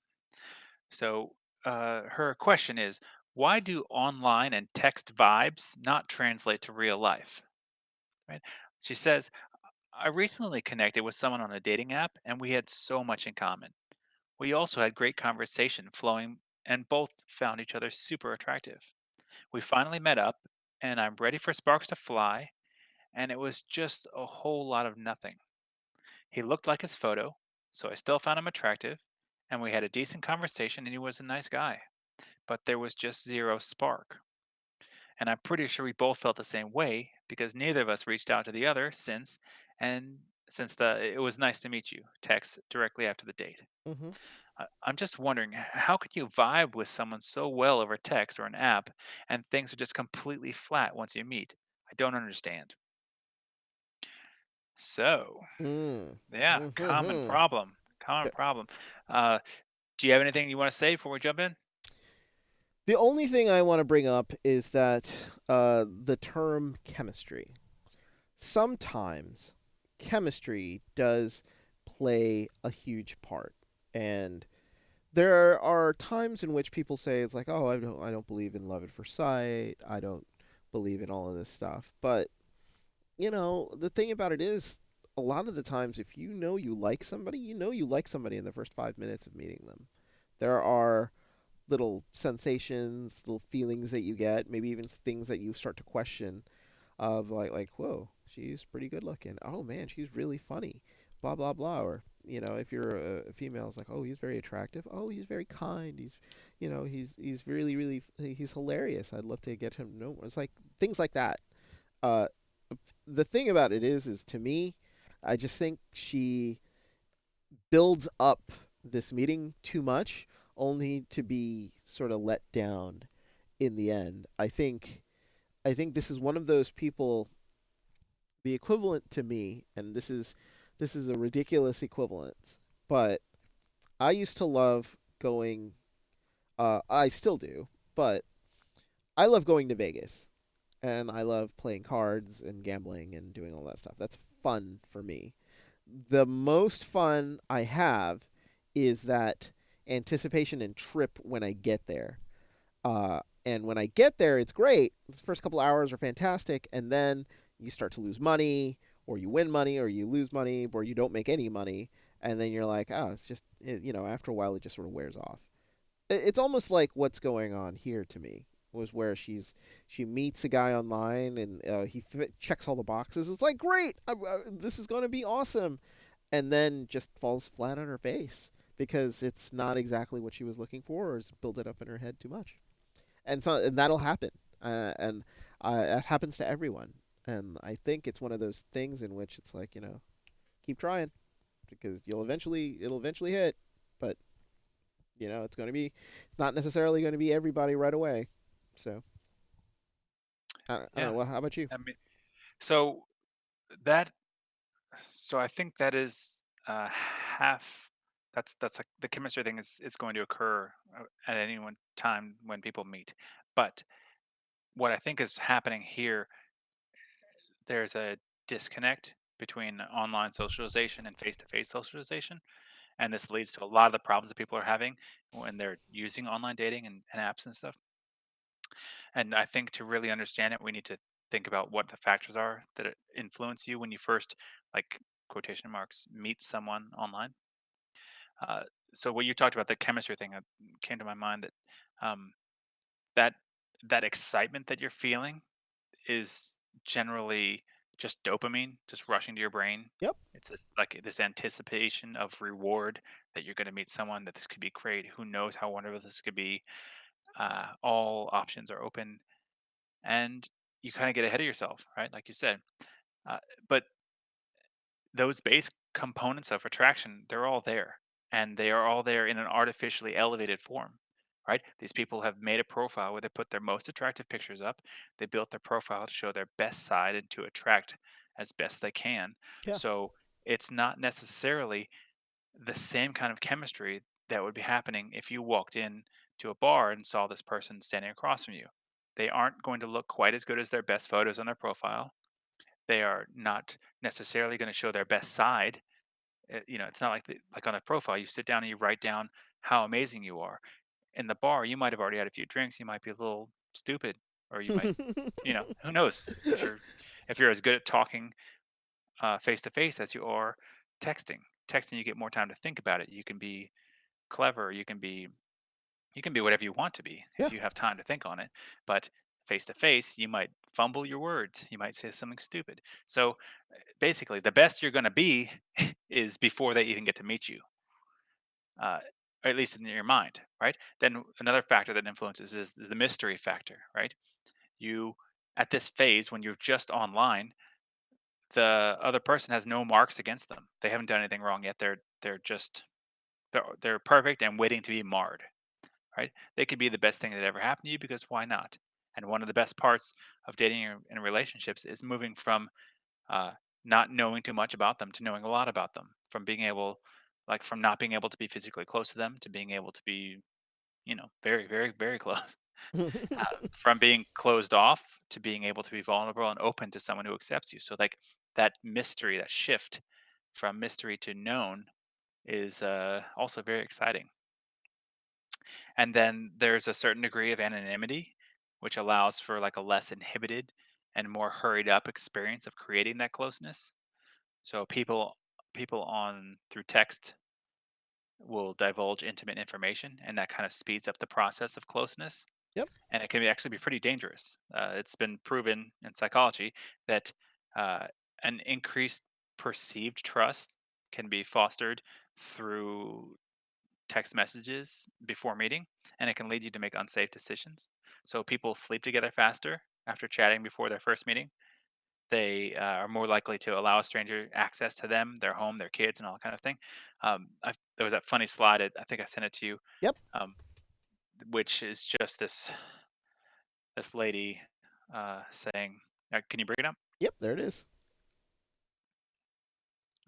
So her question is, why do online and text vibes not translate to real life? Right? She says, I recently connected with someone on a dating app and we had so much in common. We also had great conversation flowing and both found each other super attractive. We finally met up and I'm ready for sparks to fly, and it was just a whole lot of nothing. He looked like his photo, so I still found him attractive, and we had a decent conversation and he was a nice guy, but there was just zero spark. And I'm pretty sure we both felt the same way because neither of us reached out to the other and since the it was nice to meet you text directly after the date. Hmm. I'm just wondering, how can you vibe with someone so well over text or an app and things are just completely flat once you meet? I don't understand. So, Mm. yeah, common Hmm. problem. Common problem. Uh, do you have anything you want to say before we jump in? The only thing I want to bring up is that the term chemistry. sometimes chemistry does play a huge part. And there are times in which people say it's like, "Oh, I don't believe in love at first sight. I don't believe in all of this stuff." But, the thing about it is a lot of the times if you know you like somebody, you know you like somebody in the first 5 minutes of meeting them. There are little sensations, little feelings that you get, maybe even things that you start to question of like whoa, she's pretty good looking. Oh man, she's really funny. Blah blah blah. Or if you're a female, it's like, oh, he's very attractive. Oh, he's very kind. He's really really he's hilarious. I'd love to get him to know more. It's like things like that. Uh, the thing about it is to me, I just think she builds up this meeting too much, only to be sort of let down in the end. I think this is one of those people, the equivalent to me, and this is a ridiculous equivalence, but I used to love going. I still do, but I love going to Vegas, and I love playing cards and gambling and doing all that stuff. That's fun for me. The most fun I have is that anticipation and trip when I get there. And when I get there, it's great. The first couple hours are fantastic, and then you start to lose money, or you win money, or you lose money, or you don't make any money, and then you're like, oh, it's just after a while, it just sort of wears off. It's almost like what's going on here to me was where she meets a guy online and checks all the boxes. It's like great, this is going to be awesome, and then just falls flat on her face because it's not exactly what she was looking for, or has built it up in her head too much. And that'll happen, and it happens to everyone. And I think it's one of those things in which it's like keep trying because it'll eventually hit, but it's not necessarily going to be everybody right away. So I don't Yeah. know. Well, how about you? I mean, so that so I think that is half. That's like the chemistry thing is going to occur at any one time when people meet. But what I think is happening here, there's a disconnect between online socialization and face-to-face socialization, and this leads to a lot of the problems that people are having when they're using online dating and apps and stuff. And I think to really understand it, we need to think about what the factors are that influence you when you first, like quotation marks, meet someone online. Uh, so what you talked about, the chemistry thing, came to my mind that um, that that excitement that you're feeling is generally just dopamine just rushing to your brain. Yep. It's like this anticipation of reward that you're going to meet someone, that this could be great. Who knows how wonderful this could be? All options are open, and you kind of get ahead of yourself, right? Like you said. But those base components of attraction, they're all there, and they are all there in an artificially elevated form, right? These people have made a profile where they put their most attractive pictures up. They built their profile to show their best side and to attract as best they can. Yeah. So it's not necessarily the same kind of chemistry that would be happening if you walked in to a bar and saw this person standing across from you. They aren't going to look quite as good as their best photos on their profile. They are not necessarily going to show their best side. It's not like like on a profile, you sit down and you write down how amazing you are. In the bar, you might have already had a few drinks. You might be a little stupid, or you might, who knows? If you're as good at talking face to face as you are texting. Texting, you get more time to think about it. You can be clever. You can be whatever you want to be if Yeah. you have time to think on it. But face to face, you might fumble your words. You might say something stupid. So basically, the best you're going to be is before they even get to meet you, uh, or at least in your mind, right? Then another factor that influences is the mystery factor, right? You at this phase when you're just online, the other person has no marks against them. They haven't done anything wrong yet. They're perfect and waiting to be marred, right? They could be the best thing that ever happened to you because why not? And one of the best parts of dating and relationships is moving from uh, not knowing too much about them to knowing a lot about them, from being able, like, from not being able to be physically close to them to being able to be very, very, very close. From being closed off to being able to be vulnerable and open to someone who accepts you. So like that mystery, that shift from mystery to known is also very exciting. And then there's a certain degree of anonymity, which allows for like a less inhibited and more hurried up experience of creating that closeness. So people on through text will divulge intimate information, and that kind of speeds up the process of closeness. Yep. And it can actually be pretty dangerous. It's been proven in psychology that uh, an increased perceived trust can be fostered through text messages before meeting, and it can lead you to make unsafe decisions. So people sleep together faster after chatting before their first meeting. They are more likely to allow a stranger access to them, their home, their kids, and all that kind of thing. There was that funny slide. I think I sent it to you, Yep. um, which is just this lady saying, "Can you bring it up?" Yep. There it is.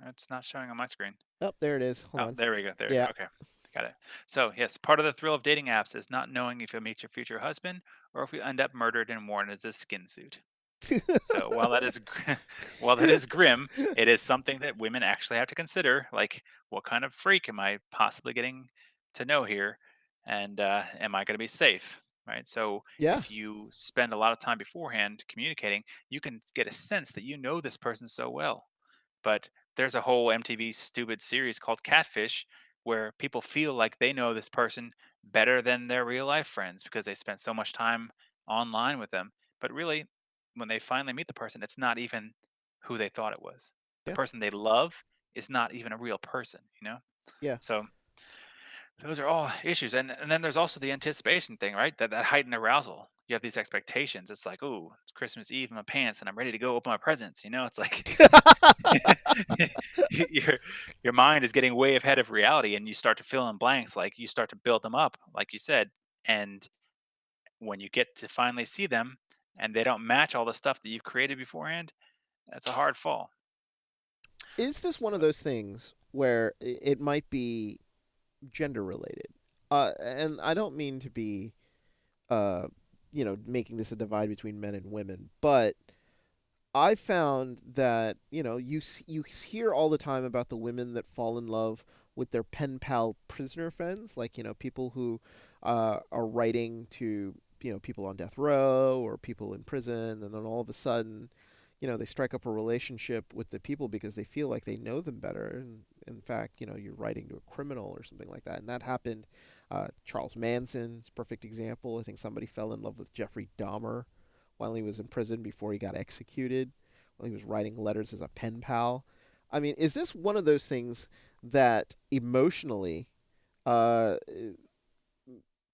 It's not showing on my screen. Oh, there it is. Hold Oh, on. there we go. There we go. Yeah. Okay, got it. So yes, part of the thrill of dating apps is not knowing if you'll meet your future husband or if you end up murdered and worn as a skin suit. So while that is while that is grim, it is something that women actually have to consider. Like, what kind of freak am I possibly getting to know here, and am I going to be safe? Right. So Yeah. if you spend a lot of time beforehand communicating, you can get a sense that you know this person so well. But there's a whole MTV stupid series called Catfish where people feel like they know this person better than their real life friends because they spent so much time online with them. But really, when they finally meet the person, it's not even who they thought it was. The Yeah. person they love is not even a real person. Yeah. So those are all issues. And then there's also the anticipation thing, right? That heightened arousal. You have these expectations. It's like, oh, it's Christmas Eve in my pants and I'm ready to go open my presents. It's like your your mind is getting way ahead of reality and you start to fill in blanks, like you start to build them up, like you said. And when you get to finally see them and they don't match all the stuff that you've created beforehand, that's a hard fall. Is this one of So those things where it might be gender related? And I don't mean to be, uh, making this a divide between men and women, but I found that you hear all the time about the women that fall in love with their pen pal prisoner friends, like people who are writing to people on death row or people in prison, and then all of a sudden, they strike up a relationship with the people because they feel like they know them better. And in fact, you're writing to a criminal or something like that, and that happened. Charles Manson's perfect example. I think somebody fell in love with Jeffrey Dahmer while he was in prison before he got executed, while he was writing letters as a pen pal. I mean, is this one of those things that emotionally, uh,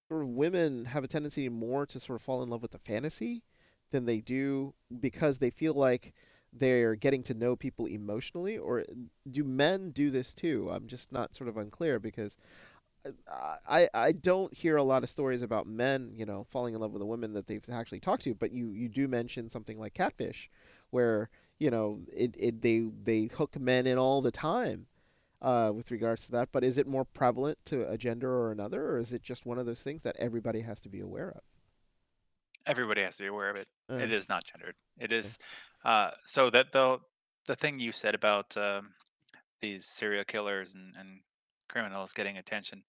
sort of women have a tendency more to sort of fall in love with the fantasy than they do because they feel like they're getting to know people emotionally, or do men do this too? I'm just not sort of unclear because I don't hear a lot of stories about men, falling in love with a woman that they've actually talked to. But you do mention something like Catfish, where they hook men in all the time, with regards to that. But is it more prevalent to a gender or another, or is it just one of those things that everybody has to be aware everybody has to be aware of it. of? It is not gendered. It Yeah. is so that the thing you said about these serial killers and criminals getting attention,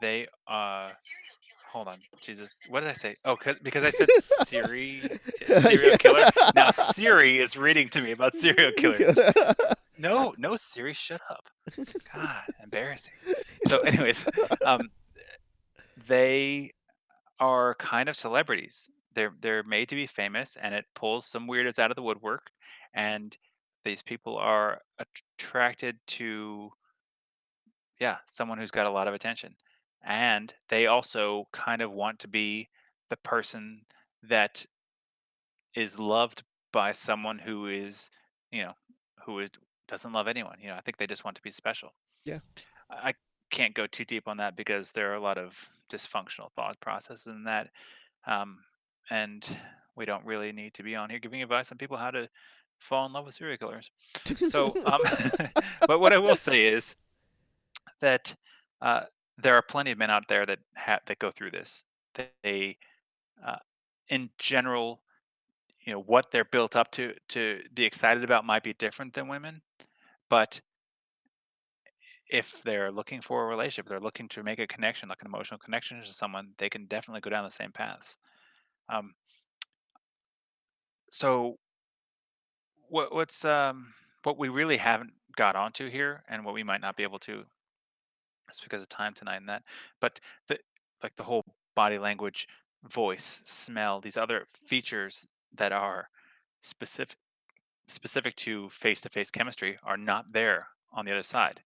they hold on, Jesus, what did I say? Oh, because I said serial killer. Now Siri is reading to me about serial killers. No, no, Siri, shut up. God, embarrassing. So, anyways, um, they are kind of celebrities. They're made to be famous, and it pulls some weirdos out of the woodwork. And these people are attracted to, yeah, someone who's got a lot of attention, and they also kind of want to be the person that is loved by someone who is, you know, who is doesn't love anyone. I think they just want to be special. Yeah. I can't go too deep on that because there are a lot of dysfunctional thought processes in that. Um, and we don't really need to be on here giving advice on people how to fall in love with serial killers. So, but what I will say is that uh, there are plenty of men out there that go through this. They, uh, in general, what they're built up to be excited about might be different than women, but if they're looking for a relationship, they're looking to make a connection, like an emotional connection to someone, they can definitely go down the same paths. Um, so what we really haven't got onto here, and what we might not be able to, it's because of time tonight and that, but the the whole body language, voice, smell, these other features that are specific specific to face chemistry are not there on the other side.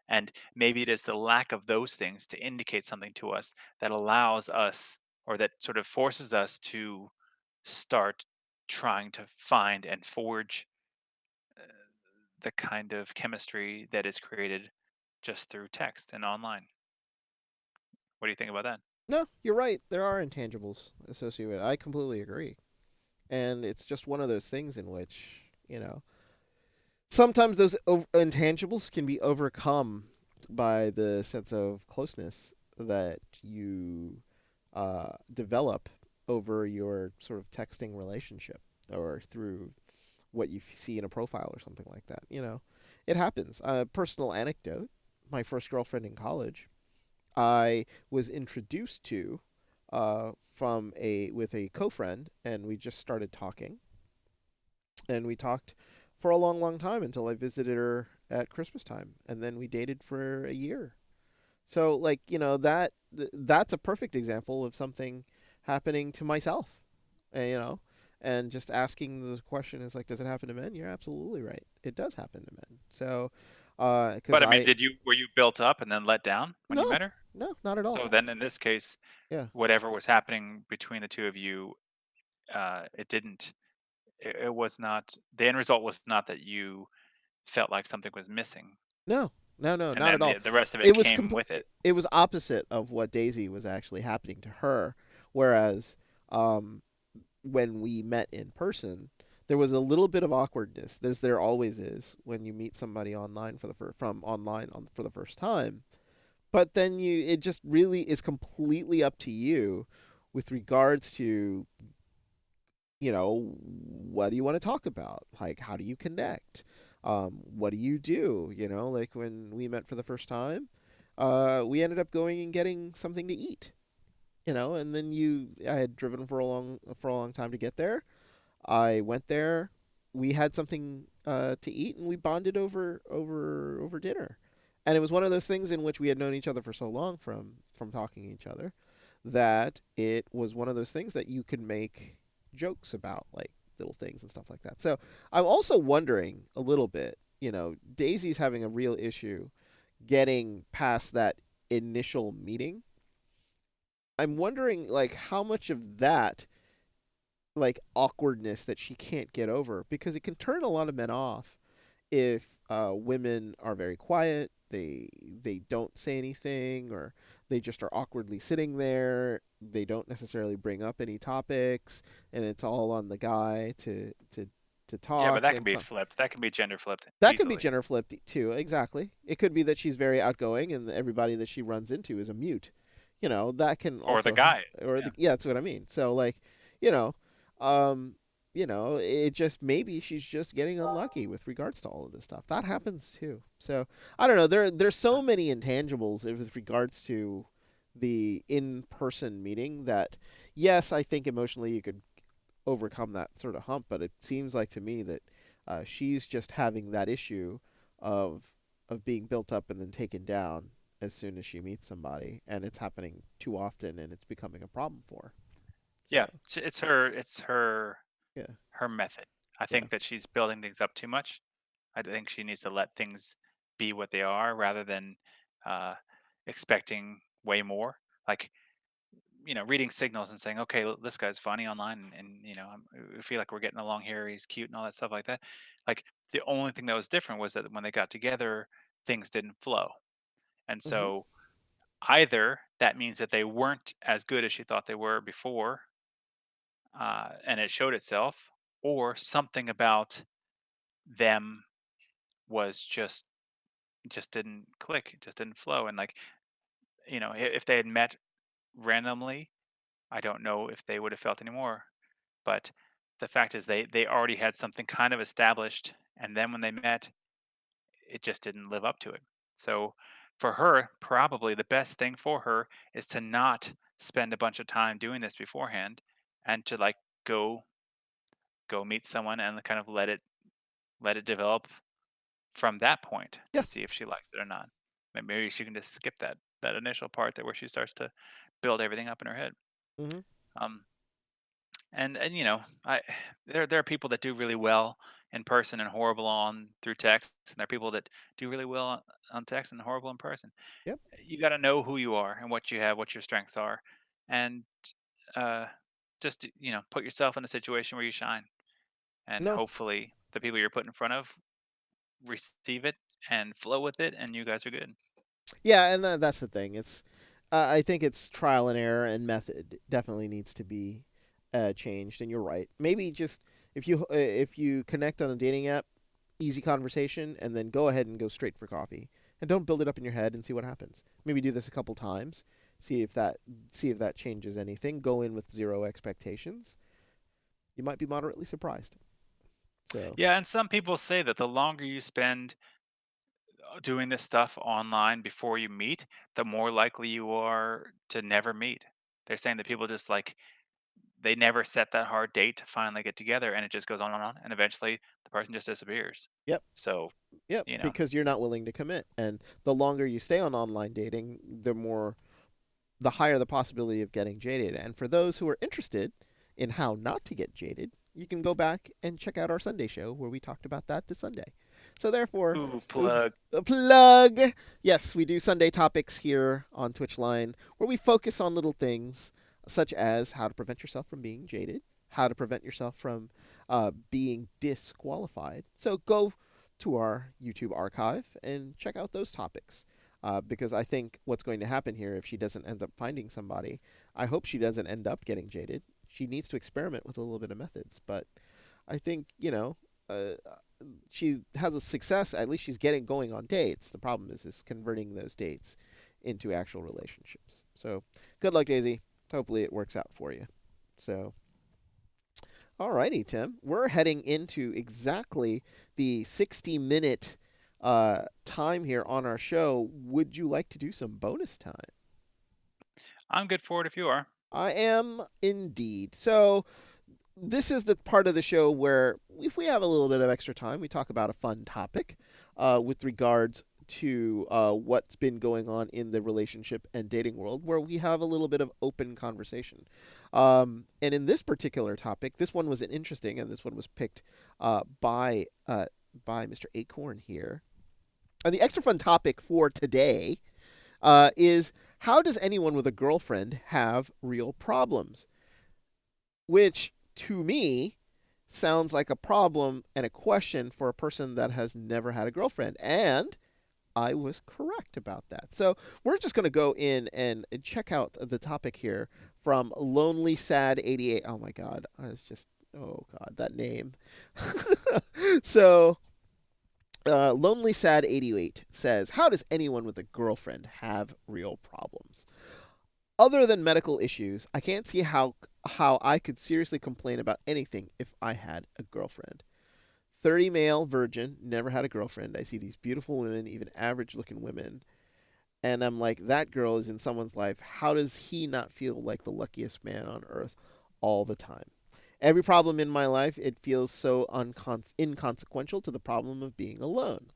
And maybe it is the lack of those things to indicate something to us that allows us, or that sort of forces us to start trying to find and forge uh, the kind of chemistry that is created just through text and online. What do you think about that? No, you're right. There are intangibles associated with it. I completely agree. And it's just one of those things in which, sometimes those intangibles can be overcome by the sense of closeness that you develop over your sort of texting relationship or through what you see in a profile or something like that. It happens. Personal anecdote: my first girlfriend in college, I was introduced to from a with a co-friend, and we just started talking, and we talked for a long, long time until I visited her at Christmas time, and then we dated for a year. So, like, that's a perfect example of something happening to myself, and just asking the question is like, does it happen to men? You're absolutely right. It does happen to men. So, because But I mean, I were you built up and then let down when you no, met her? no, not at all. So then in this case, Yeah, whatever was happening between the two of you, it didn't, it was not, the end result was not that you felt like something was missing, no, no, no, and not then at all. the rest of it It was came with it. it was opposite of what Daisy was actually happening to her. Whereas, um, when we met in person, there was a little bit of awkwardness. There always is when you meet somebody online from online for the first time. But then it just really is completely up to you with regards to, what do you want to talk about? Like, how do you connect? What do you do? Like when we met for the first time, we ended up going and getting something to eat. And then I had driven for a long time to get there. I went there. We had something to eat, and we bonded over dinner. And it was one of those things in which we had known each other for so long from talking to each other, that it was one of those things that you could make jokes about, like little things and stuff like that. So I'm also wondering a little bit. Daisy's having a real issue getting past that initial meeting. I'm wondering, like, how much of that, like, awkwardness that she can't get over, because it can turn a lot of men off if women are very quiet, they don't say anything, or they just are awkwardly sitting there, they don't necessarily bring up any topics, and it's all on the guy to Yeah, but talk, that can and be so flipped. That can be gender flipped that could be easily. gender flipped too. Exactly. It could be that she's very outgoing, and everybody that she runs into is a mute. That can Or the also, guy. or Yeah. yeah, that's what I mean. So, like, you know, um, it just, maybe she's just getting unlucky with regards to all of this stuff. That happens too. So I don't know. There's so many intangibles with regards to the in person meeting that, yes, I think emotionally you could overcome that sort of hump. But it seems like to me that she's just having that issue of being built up and then taken down as soon as she meets somebody, and it's happening too often, and it's becoming a problem for her. Yeah, So yeah, her method. I yeah. think that she's building things up too much. I think she needs to let things be what they are rather than uh, expecting way more. Like, reading signals and saying, okay, this guy's funny online, and I feel like we're getting along here. He's cute and all that stuff like that. Like, the only thing that was different was that when they got together, things didn't flow. And Mhm. so either that means that they weren't as good as she thought they were before, and it showed itself, or something about them was just didn't click, it just didn't flow. And like, if they had met randomly, I don't know if they would have felt any more. But the fact is, they already had something kind of established, and then when they met, it just didn't live up to it. So for her, probably the best thing for her is to not spend a bunch of time doing this beforehand, and to like go go meet someone and kind of let it develop from that point to Yeah. see if she likes it or not. Maybe she can just skip that initial part there where she starts to build everything up in her head. Hmm. Um, and I there are people that do really well in person and horrible on through text, and there are people that do really well on text and horrible in person. Yep. You got to know who you are and what you have, what your strengths are, and uh, just put yourself in a situation where you shine, and No. hopefully the people you're put in front of receive it and flow with it, and you guys are good. Yeah, and that's the thing. I think it's trial and error, and method definitely needs to be changed. And you're right. Maybe just if you connect on a dating app, easy conversation, and then go ahead and go straight for coffee, and don't build it up in your head and see what happens. Maybe do this a couple times, see if that changes anything. Go in with zero expectations. You might be moderately surprised. So, Yeah, and some people say that the longer you spend doing this stuff online before you meet, the more likely you are to never meet. They're saying that people just like they never set that hard date to finally get together, and it just goes on and on, and eventually the person just disappears. yep, So, yep, you know, because you're not willing to commit, and the longer you stay on online dating, the higher the possibility of getting jaded. And for those who are interested in how not to get jaded, you can go back and check out our Sunday show where we talked about that this Sunday. So therefore, ooh, plug. a plug. Yes, we do Sunday topics here on TwitchLine where we focus on little things such as how to prevent yourself from being jaded, how to prevent yourself from being disqualified. So go to our YouTube archive and check out those topics. Because I think what's going to happen here, if she doesn't end up finding somebody, I hope she doesn't end up getting jaded. She needs to experiment with a little bit of methods. But I think, she has a success. At least she's getting going on dates. The problem is converting those dates into actual relationships. So good luck, Daisy. Hopefully it works out for you. So, alrighty, Tim. We're heading into exactly the 60-minute time here on our show. Would you like to do some bonus time? I'm good for it if you are. I am indeed. So, this is the part of the show where, if we have a little bit of extra time, we talk about a fun topic with regards to what's been going on in the relationship and dating world, where we have a little bit of open conversation. And in this particular topic, this one was interesting, and this one was picked by Mr. Acorn here. And the extra fun topic for today is, how does anyone with a girlfriend have real problems? Which, to me, sounds like a problem and a question for a person that has never had a girlfriend. And I was correct about that. So we're just going to go in and check out the topic here from Lonely Sad 88. Oh my God. It's just, oh God, that name. So Lonely Sad 88 says, how does anyone with a girlfriend have real problems? Other than medical issues, I can't see how I could seriously complain about anything if I had a girlfriend. 30 male virgin, never had a girlfriend. I see these beautiful women, even average looking women, and I'm like, that girl is in someone's life. How does he not feel like the luckiest man on earth all the time? Every problem in my life, it feels so inconsequential to the problem of being alone.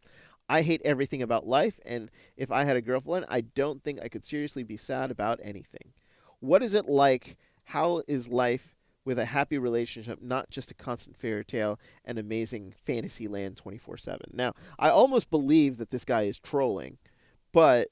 I hate everything about life, and if I had a girlfriend, I don't think I could seriously be sad about anything. What is it like? How is life with a happy relationship, not just a constant fairy tale and amazing fantasy land 24/7? Now, I almost believe that this guy is trolling, but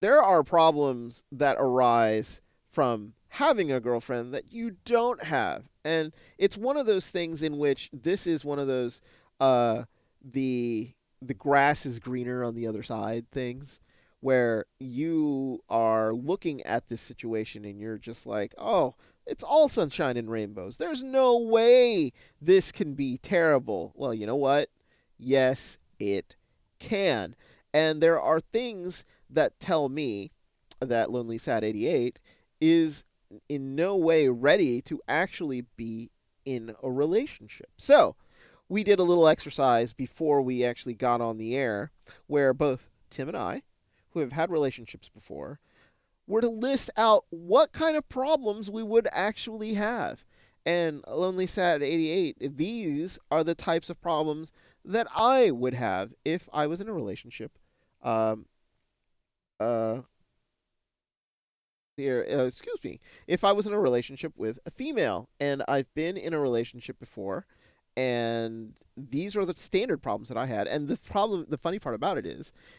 there are problems that arise from having a girlfriend that you don't have. And it's one of those things in which this is one of those uh the grass is greener on the other side things, where you are looking at this situation and you're just like, "Oh, it's all sunshine and rainbows. There's no way this can be terrible." Well, you know what? Yes, it can. And there are things that tell me that Lonely Sad 88 is in no way ready to actually be in a relationship. So, we did a little exercise before we actually got on the air where both Tim and I, who have had relationships before, were to list out what kind of problems we would actually have. And Lonely Sad 88, these are the types of problems that I would have if I was in a relationship. Um, uh, excuse me, if I was in a relationship with a female, and I've been in a relationship before, and these are the standard problems that I had. And the funny part about it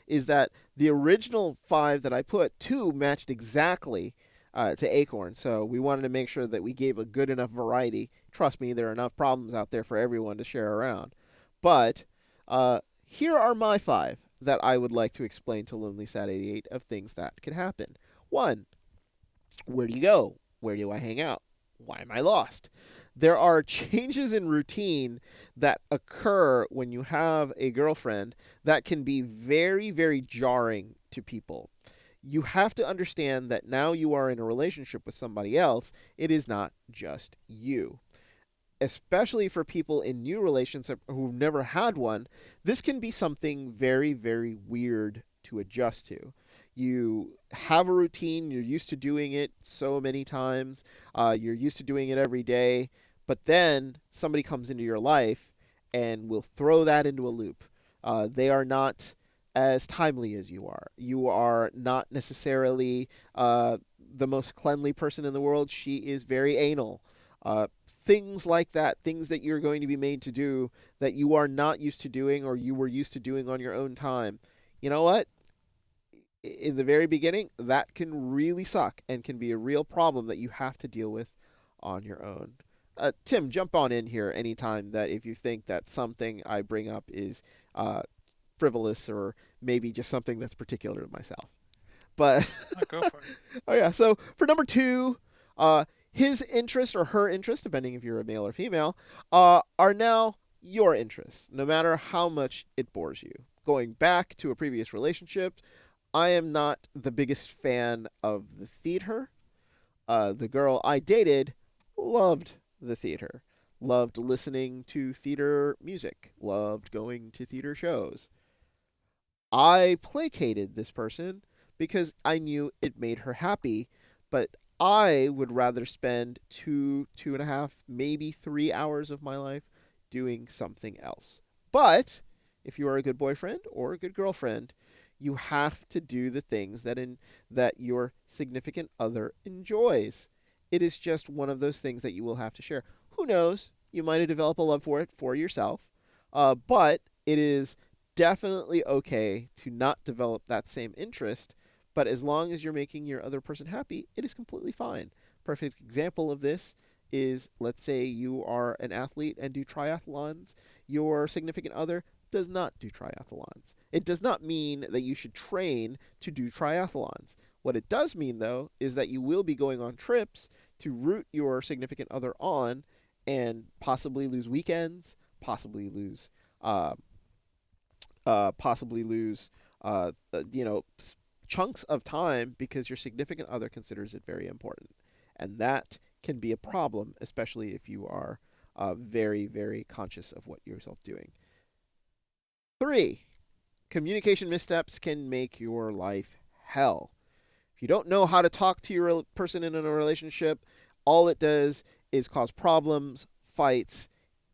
is that the original 5 that I put, 2 matched exactly to Acorn. So we wanted to make sure that we gave a good enough variety. Trust me, there are enough problems out there for everyone to share around. But here are my 5 that I would like to explain to Lonely Sad 88 of things that could happen. 1, where do you go? Where do I hang out? Why am I lost? There are changes in routine that occur when you have a girlfriend that can be very, very jarring to people. You have to understand that now you are in a relationship with somebody else. It is not just you. Especially for people in new relationships who've never had one, this can be something very, very weird to adjust to. You have a routine, you're used to doing it so many times, you're used to doing it every day, but then somebody comes into your life and will throw that into a loop. They are not as timely as you are. You are not necessarily the most cleanly person in the world. She is very anal. Things like that, things that you're going to be made to do that you are not used to doing or you were used to doing on your own time. You know what? In the very beginning, that can really suck and can be a real problem that you have to deal with on your own. Tim, jump on in here anytime that if you think that something I bring up is frivolous or maybe just something that's particular to myself. But Go for it. oh yeah, so for number 2, his interest or her interest, depending if you're a male or female, are now your interests, no matter how much it bores you. Going back to a previous relationship, I am not the biggest fan of the theater. The girl I dated loved the theater, loved listening to theater music, loved going to theater shows. I placated this person because I knew it made her happy, but I would rather spend 2.5, maybe 3 hours of my life doing something else. But if you are a good boyfriend or a good girlfriend, you have to do the things that your significant other enjoys. It is just one of those things that you will have to share. Who knows? You might have developed a love for it for yourself, but it is definitely okay to not develop that same interest. But as long as you're making your other person happy, it is completely fine. Perfect example of this is, let's say you are an athlete and do triathlons. Your significant other does not do triathlons. It does not mean that you should train to do triathlons. What it does mean, though, is that you will be going on trips to root your significant other on and possibly lose weekends, possibly lose, possibly lose, you know, chunks of time because your significant other considers it very important. And that can be a problem, especially if you are very, very conscious of what you're self doing. 3, communication missteps can make your life hell. If you don't know how to talk to your person in a relationship, all it does is cause problems, fights,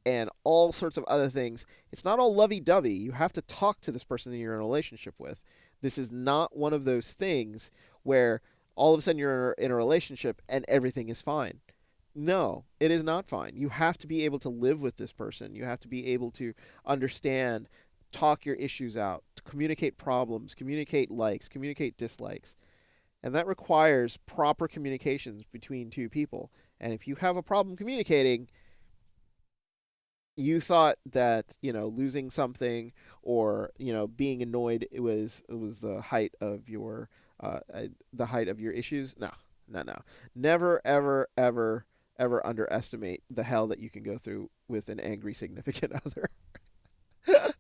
and all sorts of other things. It's not all lovey-dovey. You have to talk to this person that you're in a relationship with. This is not one of those things where all of a sudden you're in a relationship and everything is fine. No, it is not fine. You have to be able to live with this person. You have to be able to understand, talk your issues out, communicate problems, communicate likes, communicate dislikes. And that requires proper communications between two people. And if you have a problem communicating, you thought that, losing something or, being annoyed it was the height of your issues. No, no, no. Never, ever, ever, ever underestimate the hell that you can go through with an angry significant other.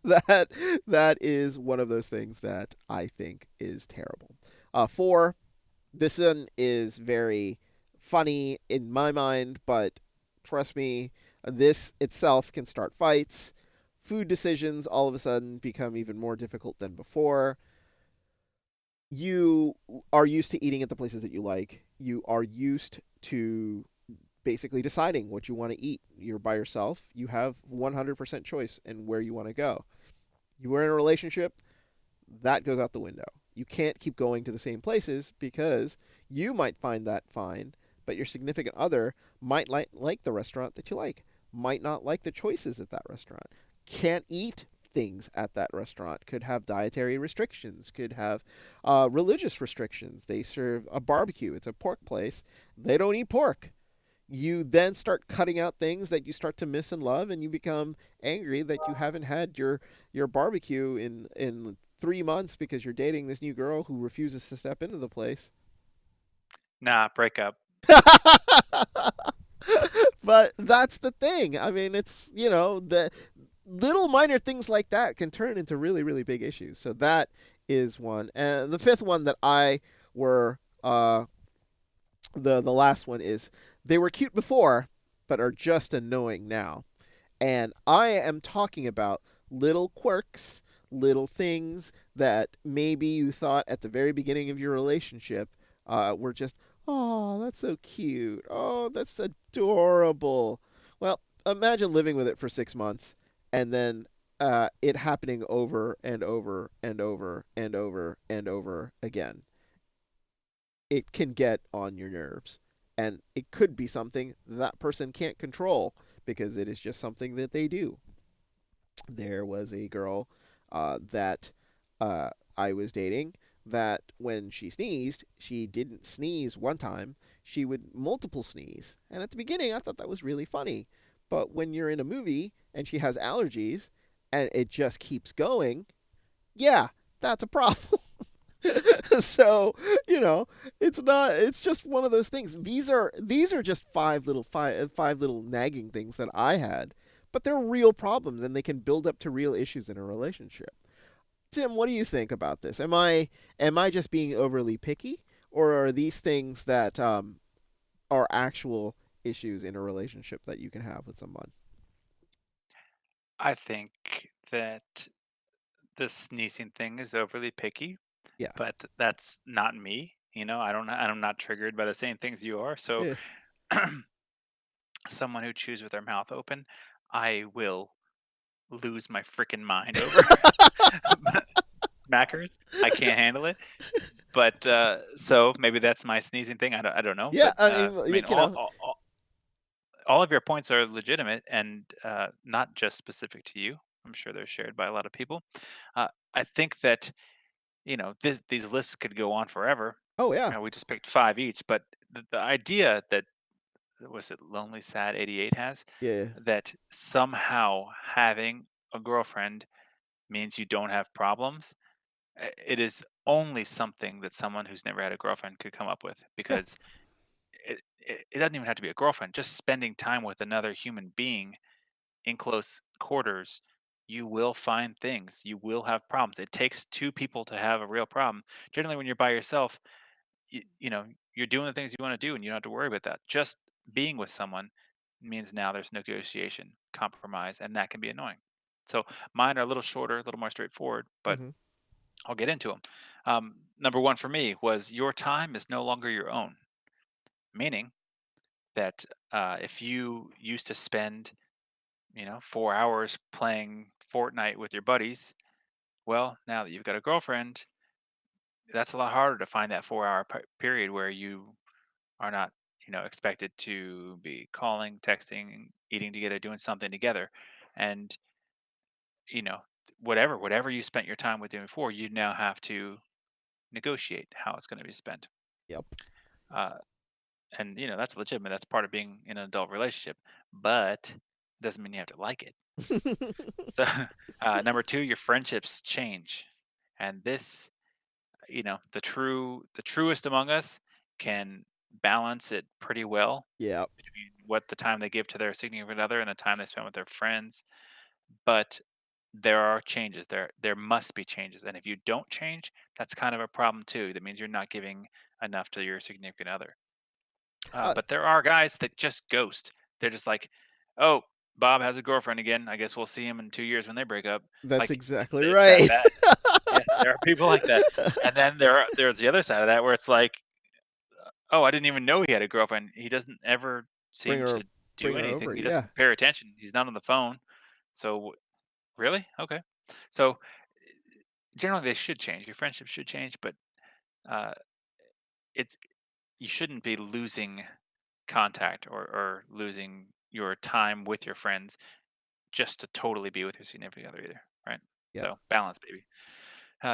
that that is one of those things that I think is terrible. Four, this one is very funny in my mind, but trust me, this itself can start fights. Food decisions all of a sudden become even more difficult than before. You are used to eating at the places that you like. You are used to basically deciding what you want to eat. You're by yourself. You have 100% choice in where you want to go. You were in a relationship, that goes out the window. You can't keep going to the same places because you might find that fine, but your significant other might like the restaurant that you like, might not like the choices at that restaurant, can't eat things at that restaurant, could have dietary restrictions, could have religious restrictions. They serve a barbecue, it's a pork place, they don't eat pork. You then start cutting out things that you start to miss and love, and you become angry that you haven't had your barbecue in 3 months because you're dating this new girl who refuses to step into the place. Nah, break up. But that's the thing. I mean, it's, the little minor things like that can turn into really, really big issues. So that is one. And the fifth one that I were the last one is, they were cute before but are just annoying now. And I am talking about little quirks, little things that maybe you thought at the very beginning of your relationship were just, oh, that's so cute. Oh, that's adorable. Well, imagine living with it for 6 months and then it happening over and over and over and over and over again. It can get on your nerves. And it could be something that person can't control because it is just something that they do. There was a girl that I was dating that when she sneezed, she didn't sneeze one time. She would multiple sneeze. And at the beginning, I thought that was really funny. But when you're in a movie and she has allergies and it just keeps going, yeah, that's a problem. So, you know, it's just one of those things. These are just five little nagging things that I had, but they're real problems and they can build up to real issues in a relationship. Tim, what do you think about this? Am I just being overly picky, or are these things that are actual issues in a relationship that you can have with someone? I think that the sneezing thing is overly picky, Yeah. but that's not me. I'm not triggered by the same things you are. So, Yeah. someone who chews with their mouth open, I will lose my freaking mind over. Mackers, I can't handle it. But so maybe that's my sneezing thing. I don't know. Yeah, But I I mean, mean, all of your points are legitimate and not just specific to you. I'm sure they're shared by a lot of people. I think that these lists could go on forever. oh yeah. We just picked five each, but the idea that was it Lonely Sad 88 has Yeah. that somehow having a girlfriend means you don't have problems. It is only something that someone who's never had a girlfriend could come up with Yeah. because it doesn't even have to be a girlfriend. Just spending time with another human being in close quarters, you will find things. You will have problems. It takes two people to have a real problem. Generally, when you're by yourself, you're doing the things you want to do and you don't have to worry about that. Just being with someone means now there's negotiation, compromise, and that can be annoying. So mine are a little shorter, a little more straightforward, but Hmm. I'll get into them. Number one for me was your time is no longer your own, meaning that if you used to spend 4 hours playing Fortnite with your buddies, well, now that you've got a girlfriend, that's a lot harder to find that 4 hour period where you are not expected to be calling, texting, eating together, doing something together. And you know whatever you spent your time with doing before, you now have to negotiate how it's going to be spent. Yep. uh, and that's legitimate, that's part of being in an adult relationship, but doesn't mean you have to like it. So number two, your friendships change. And this, the truest among us can balance it pretty well Yep. between what the time they give to their significant other and the time they spend with their friends. But there are changes. There must be changes, and if you don't change, that's kind of a problem too. That means you're not giving enough to your significant other. Uh, But there are guys that just ghost. They're just like, oh, Bob has a girlfriend again. I guess we'll see him in 2 years when they break up. that's Like exactly it's that right. bad. Yeah, there are people like that. And then there's the other side of that where it's like, oh, I didn't even know he had a girlfriend. He doesn't ever bring seem her to bring do her anything. over. He Yeah, doesn't pay attention. He's not on the phone. So really? Okay. So generally they should change. Your friendship should change, but uh, it's you shouldn't be losing contact or losing your time with your friends just to totally be with your significant other either, right? yeah. So balance, baby.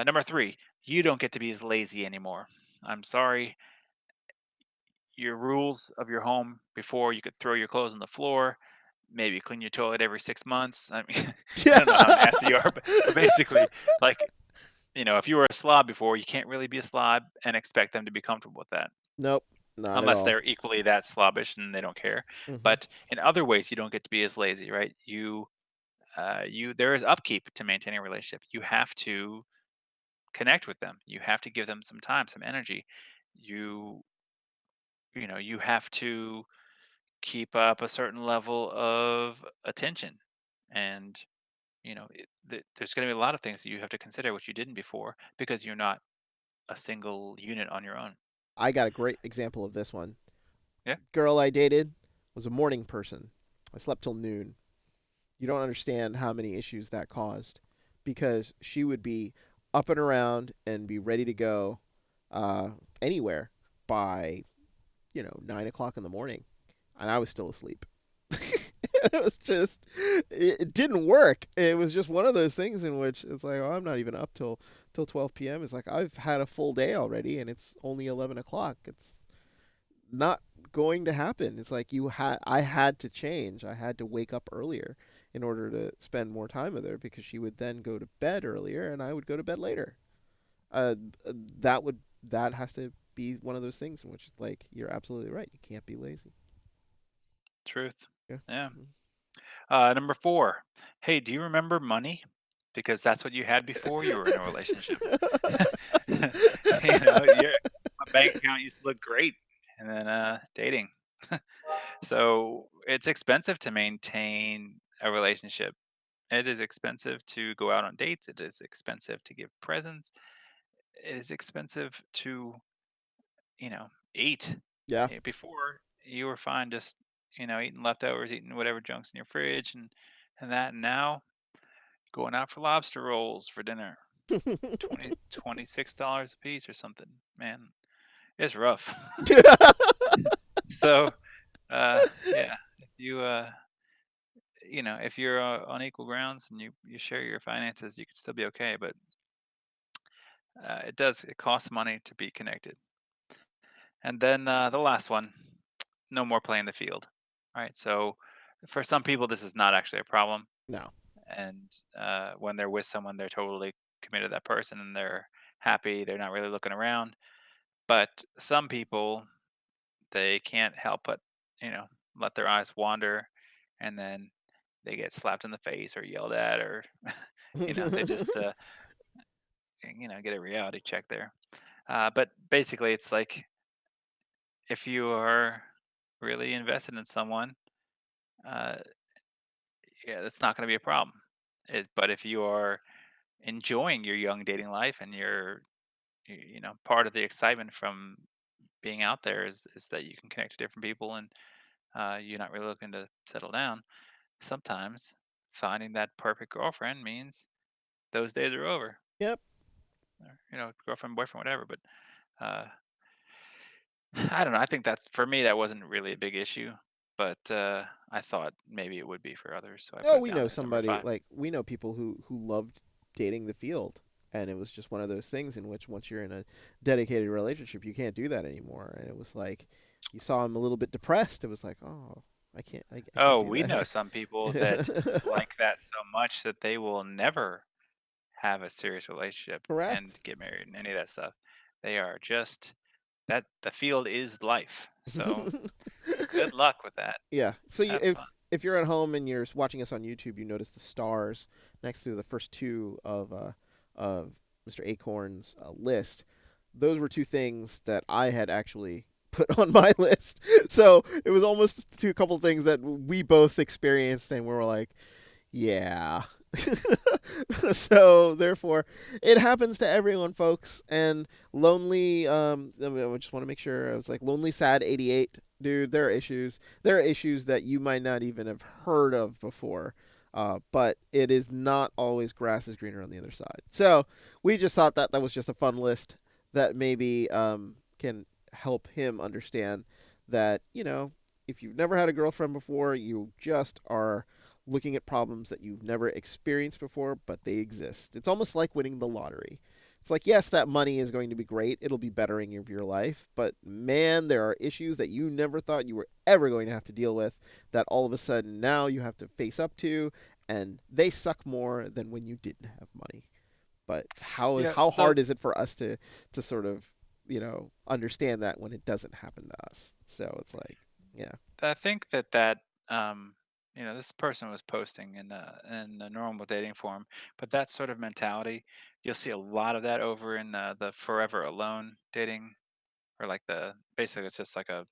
Number three, you don't get to be as lazy anymore. I'm sorry. Your rules of your home before you could throw your clothes on the floor, maybe clean your toilet every 6 months. I mean, I don't know how Yeah. nasty you are, but basically, like, if you were a slob before, you can't really be a slob and expect them to be comfortable with that Nope, not at unless all. they're equally that slobbish and they don't care. Hmm. But in other ways, you don't get to be as lazy, right? There is upkeep to maintaining a relationship. You have to connect with them. You have to give them some time, some energy. You you have to keep up a certain level of attention, and there's going to be a lot of things that you have to consider which you didn't before because you're not a single unit on your own. I got a great example of this one. Yeah. Girl I dated was a morning person. I slept till noon. You don't understand how many issues that caused because she would be up and around and be ready to go uh, anywhere by 9 o'clock in the morning, and I was still asleep. It was just it didn't work. It was just one of those things in which it's like, oh, I'm not even up till 12 p.m. It's like I've had a full day already, and it's only 11 o'clock. It's not going to happen. It's like I had to change. I had to wake up earlier in order to spend more time with her because she would then go to bed earlier and I would go to bed later. That would that has to be one of those things in which like you're absolutely right. You can't be lazy. Truth. Yeah. Yeah. Mhm. Number four, hey, do you remember money? Because that's what you had before you were in a relationship. Your bank account used to look great, and then dating. So it's expensive to maintain a relationship. It is expensive to go out on dates. It is expensive to give presents. It is expensive to, eat. Yeah. Before you were fine just, eating leftovers, eating whatever junk's in your fridge and that. And now going out for lobster rolls for dinner, 26 dollars a piece or something. Man, it's rough. So, yeah, if if you're on equal grounds and you share your finances, you could still be okay. But it costs money to be connected. And then the last one, no more playing the field. All right. So for some people, this is not actually a problem. No. And when they're with someone, they're totally committed to that person and they're happy. They're not really looking around. But some people, they can't help but, you know, let their eyes wander, and then they get slapped in the face or yelled at, or, they just, get a reality check there. But basically, it's like if you are really invested in someone, uh, yeah, that's not going to be a problem. But if you are enjoying your young dating life and part of the excitement from being out there is that you can connect to different people and you're not really looking to settle down. Sometimes finding that perfect girlfriend means those days are over. Yep. Or, girlfriend, boyfriend, whatever. But uh, I don't know. I think that's for me. That wasn't really a big issue, but I thought maybe it would be for others, so I put Oh, it we down know as number somebody five. like we know people who loved dating the field, and it was just one of those things in which once you're in a dedicated relationship, you can't do that anymore. And it was like you saw him a little bit depressed. It was like, oh, I can't Oh, do we know that. some people that like that so much that they will never have a serious relationship and Correct. get married and any of that stuff. They are just that the field is life. So good luck with that. Yeah. So Have if fun. if you're at home and you're watching us on YouTube, you notice the stars next to the first two of Mr. Acorn's list. Those were two things that I had actually put on my list. So it was almost a couple things that we both experienced, and we were like, yeah. So therefore, it happens to everyone, folks. And lonely. I just want to make sure. I was like lonely, sad, 88. Dude, there are issues. There are issues that you might not even have heard of before. But it is not always grass is greener on the other side. So we just thought that was just a fun list that maybe can help him understand that, if you've never had a girlfriend before, you just are looking at problems that you've never experienced before, but they exist. It's almost like winning the lottery. It's like, yes, that money is going to be great. It'll be bettering your life. But man, there are issues that you never thought you were ever going to have to deal with that all of a sudden now you have to face up to, and they suck more than when you didn't have money. But Yeah. how So hard is it for us to sort of, understand that when it doesn't happen to us? So it's like, yeah. I think that this person was posting in a normal dating forum, but that sort of mentality, you'll see a lot of that over in the forever alone dating, or like basically it's just like a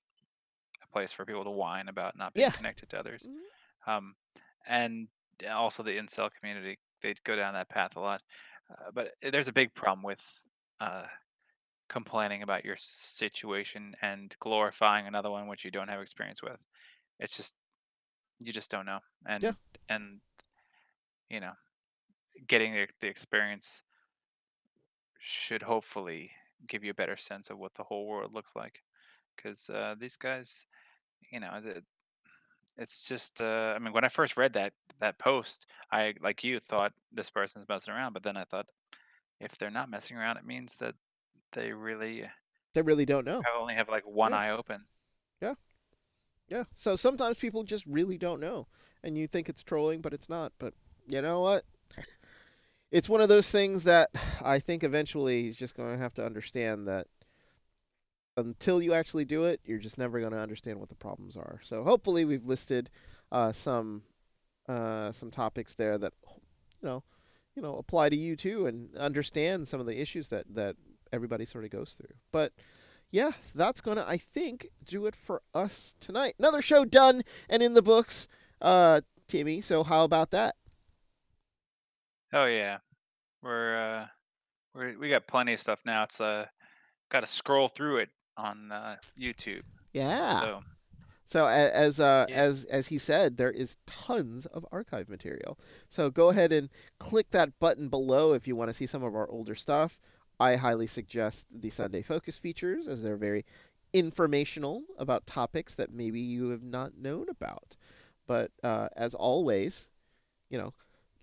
place for people to whine about not being Yeah. connected to others. Mhm. Um, and also the incel community, they go down that path a lot. But there's a big problem with uh, complaining about your situation and glorifying another one which you don't have experience with. It's just you just don't know, Yeah. and you know, getting the experience should hopefully give you a better sense of what the whole world looks like. Because these guys, you know, it's just. I mean, when I first read that post, I like you thought this person's messing around, but then I thought if they're not messing around, it means that they really They really don't know. only have like one Yeah. eye open. Yeah. Yeah. So sometimes people just really don't know. And you think it's trolling, but it's not. But you know what? It's one of those things that I think eventually he's just going to have to understand that until you actually do it, you're just never going to understand what the problems are. So hopefully we've listed uh, some some topics there that you know apply to you too, and understand some of the issues that everybody sort of goes through. But yeah, that's gonna, I think, do it for us tonight. Another show done and in the books, Timmy. So how about that? Oh yeah, we're we got plenty of stuff now. It's got to scroll through it on YouTube. Yeah. So So yeah, as he said, there is tons of archive material. So go ahead and click that button below if you want to see some of our older stuff. I highly suggest the Sunday Focus features, as they're very informational about topics that maybe you have not known about. But as always, you know,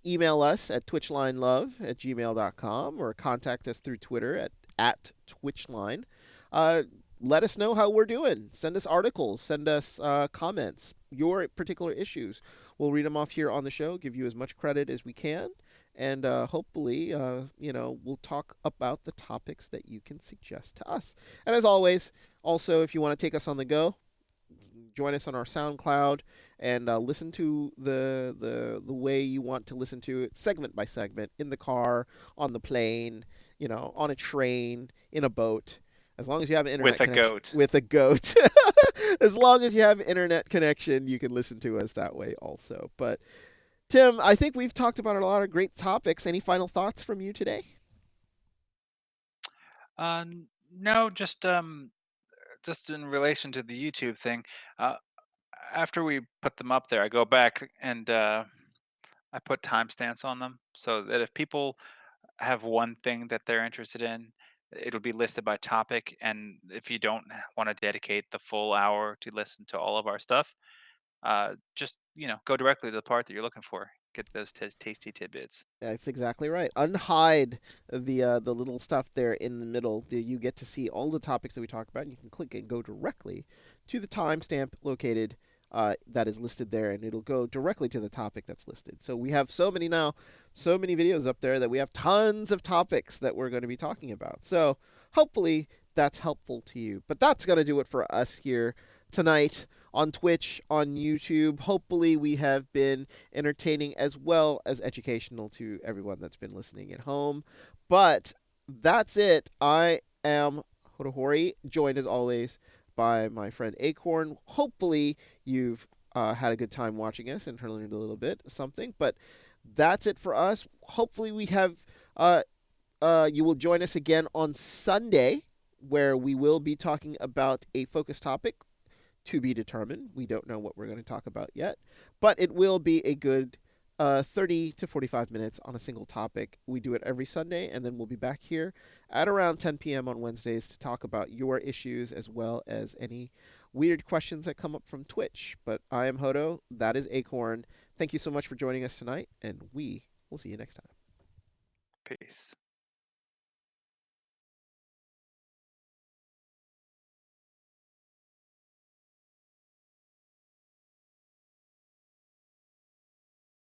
email us at twitchlinelove@gmail.com, or contact us through Twitter at twitchline. Uh, Let us know how we're doing. Send us articles. Send us comments. Your particular issues. We'll read them off here on the show. Give you as much credit as we can, and hopefully, we'll talk about the topics that you can suggest to us. And as always, also, if you want to take us on the go, join us on our SoundCloud and listen to the way you want to listen to it, segment by segment, in the car, on the plane, on a train, in a boat. As long as you have an internet with a connection goat. with a goat. As long as you have internet connection, you can listen to us that way also. But Tim, I think we've talked about a lot of great topics. Any final thoughts from you today? No, just in relation to the YouTube thing. Uh, After we put them up there, I go back and I put timestamps on them so that if people have one thing that they're interested in, it'll be listed by topic. And if you don't want to dedicate the full hour to listen to all of our stuff, just go directly to the part that you're looking for. Get those tasty tidbits. That's exactly right. Unhide the little stuff there in the middle. There you get to see all the topics that we talk about, and you can click and go directly to the timestamp located that is listed there, and it'll go directly to the topic that's listed. So we have so many videos up there that we have tons of topics that we're going to be talking about. So hopefully that's helpful to you. But that's going to do it for us here tonight on Twitch, on YouTube. Hopefully, we have been entertaining as well as educational to everyone that's been listening at home. But that's it. I am Hotohori, joined as always by my friend Acorn. Hopefully, you've had a good time watching us and learned a little bit of something. But that's it for us. Hopefully, we have you will join us again on Sunday, where we will be talking about a focus topic to be determined. We don't know what we're going to talk about yet, but it will be a good 30 to 45 minutes on a single topic. We do it every Sunday, and then we'll be back here at around 10 p.m. on Wednesdays to talk about your issues as well as any weird questions that come up from Twitch. But I am Hodo. That is Acorn. Thank you so much for joining us tonight, and we will see you next time. Peace.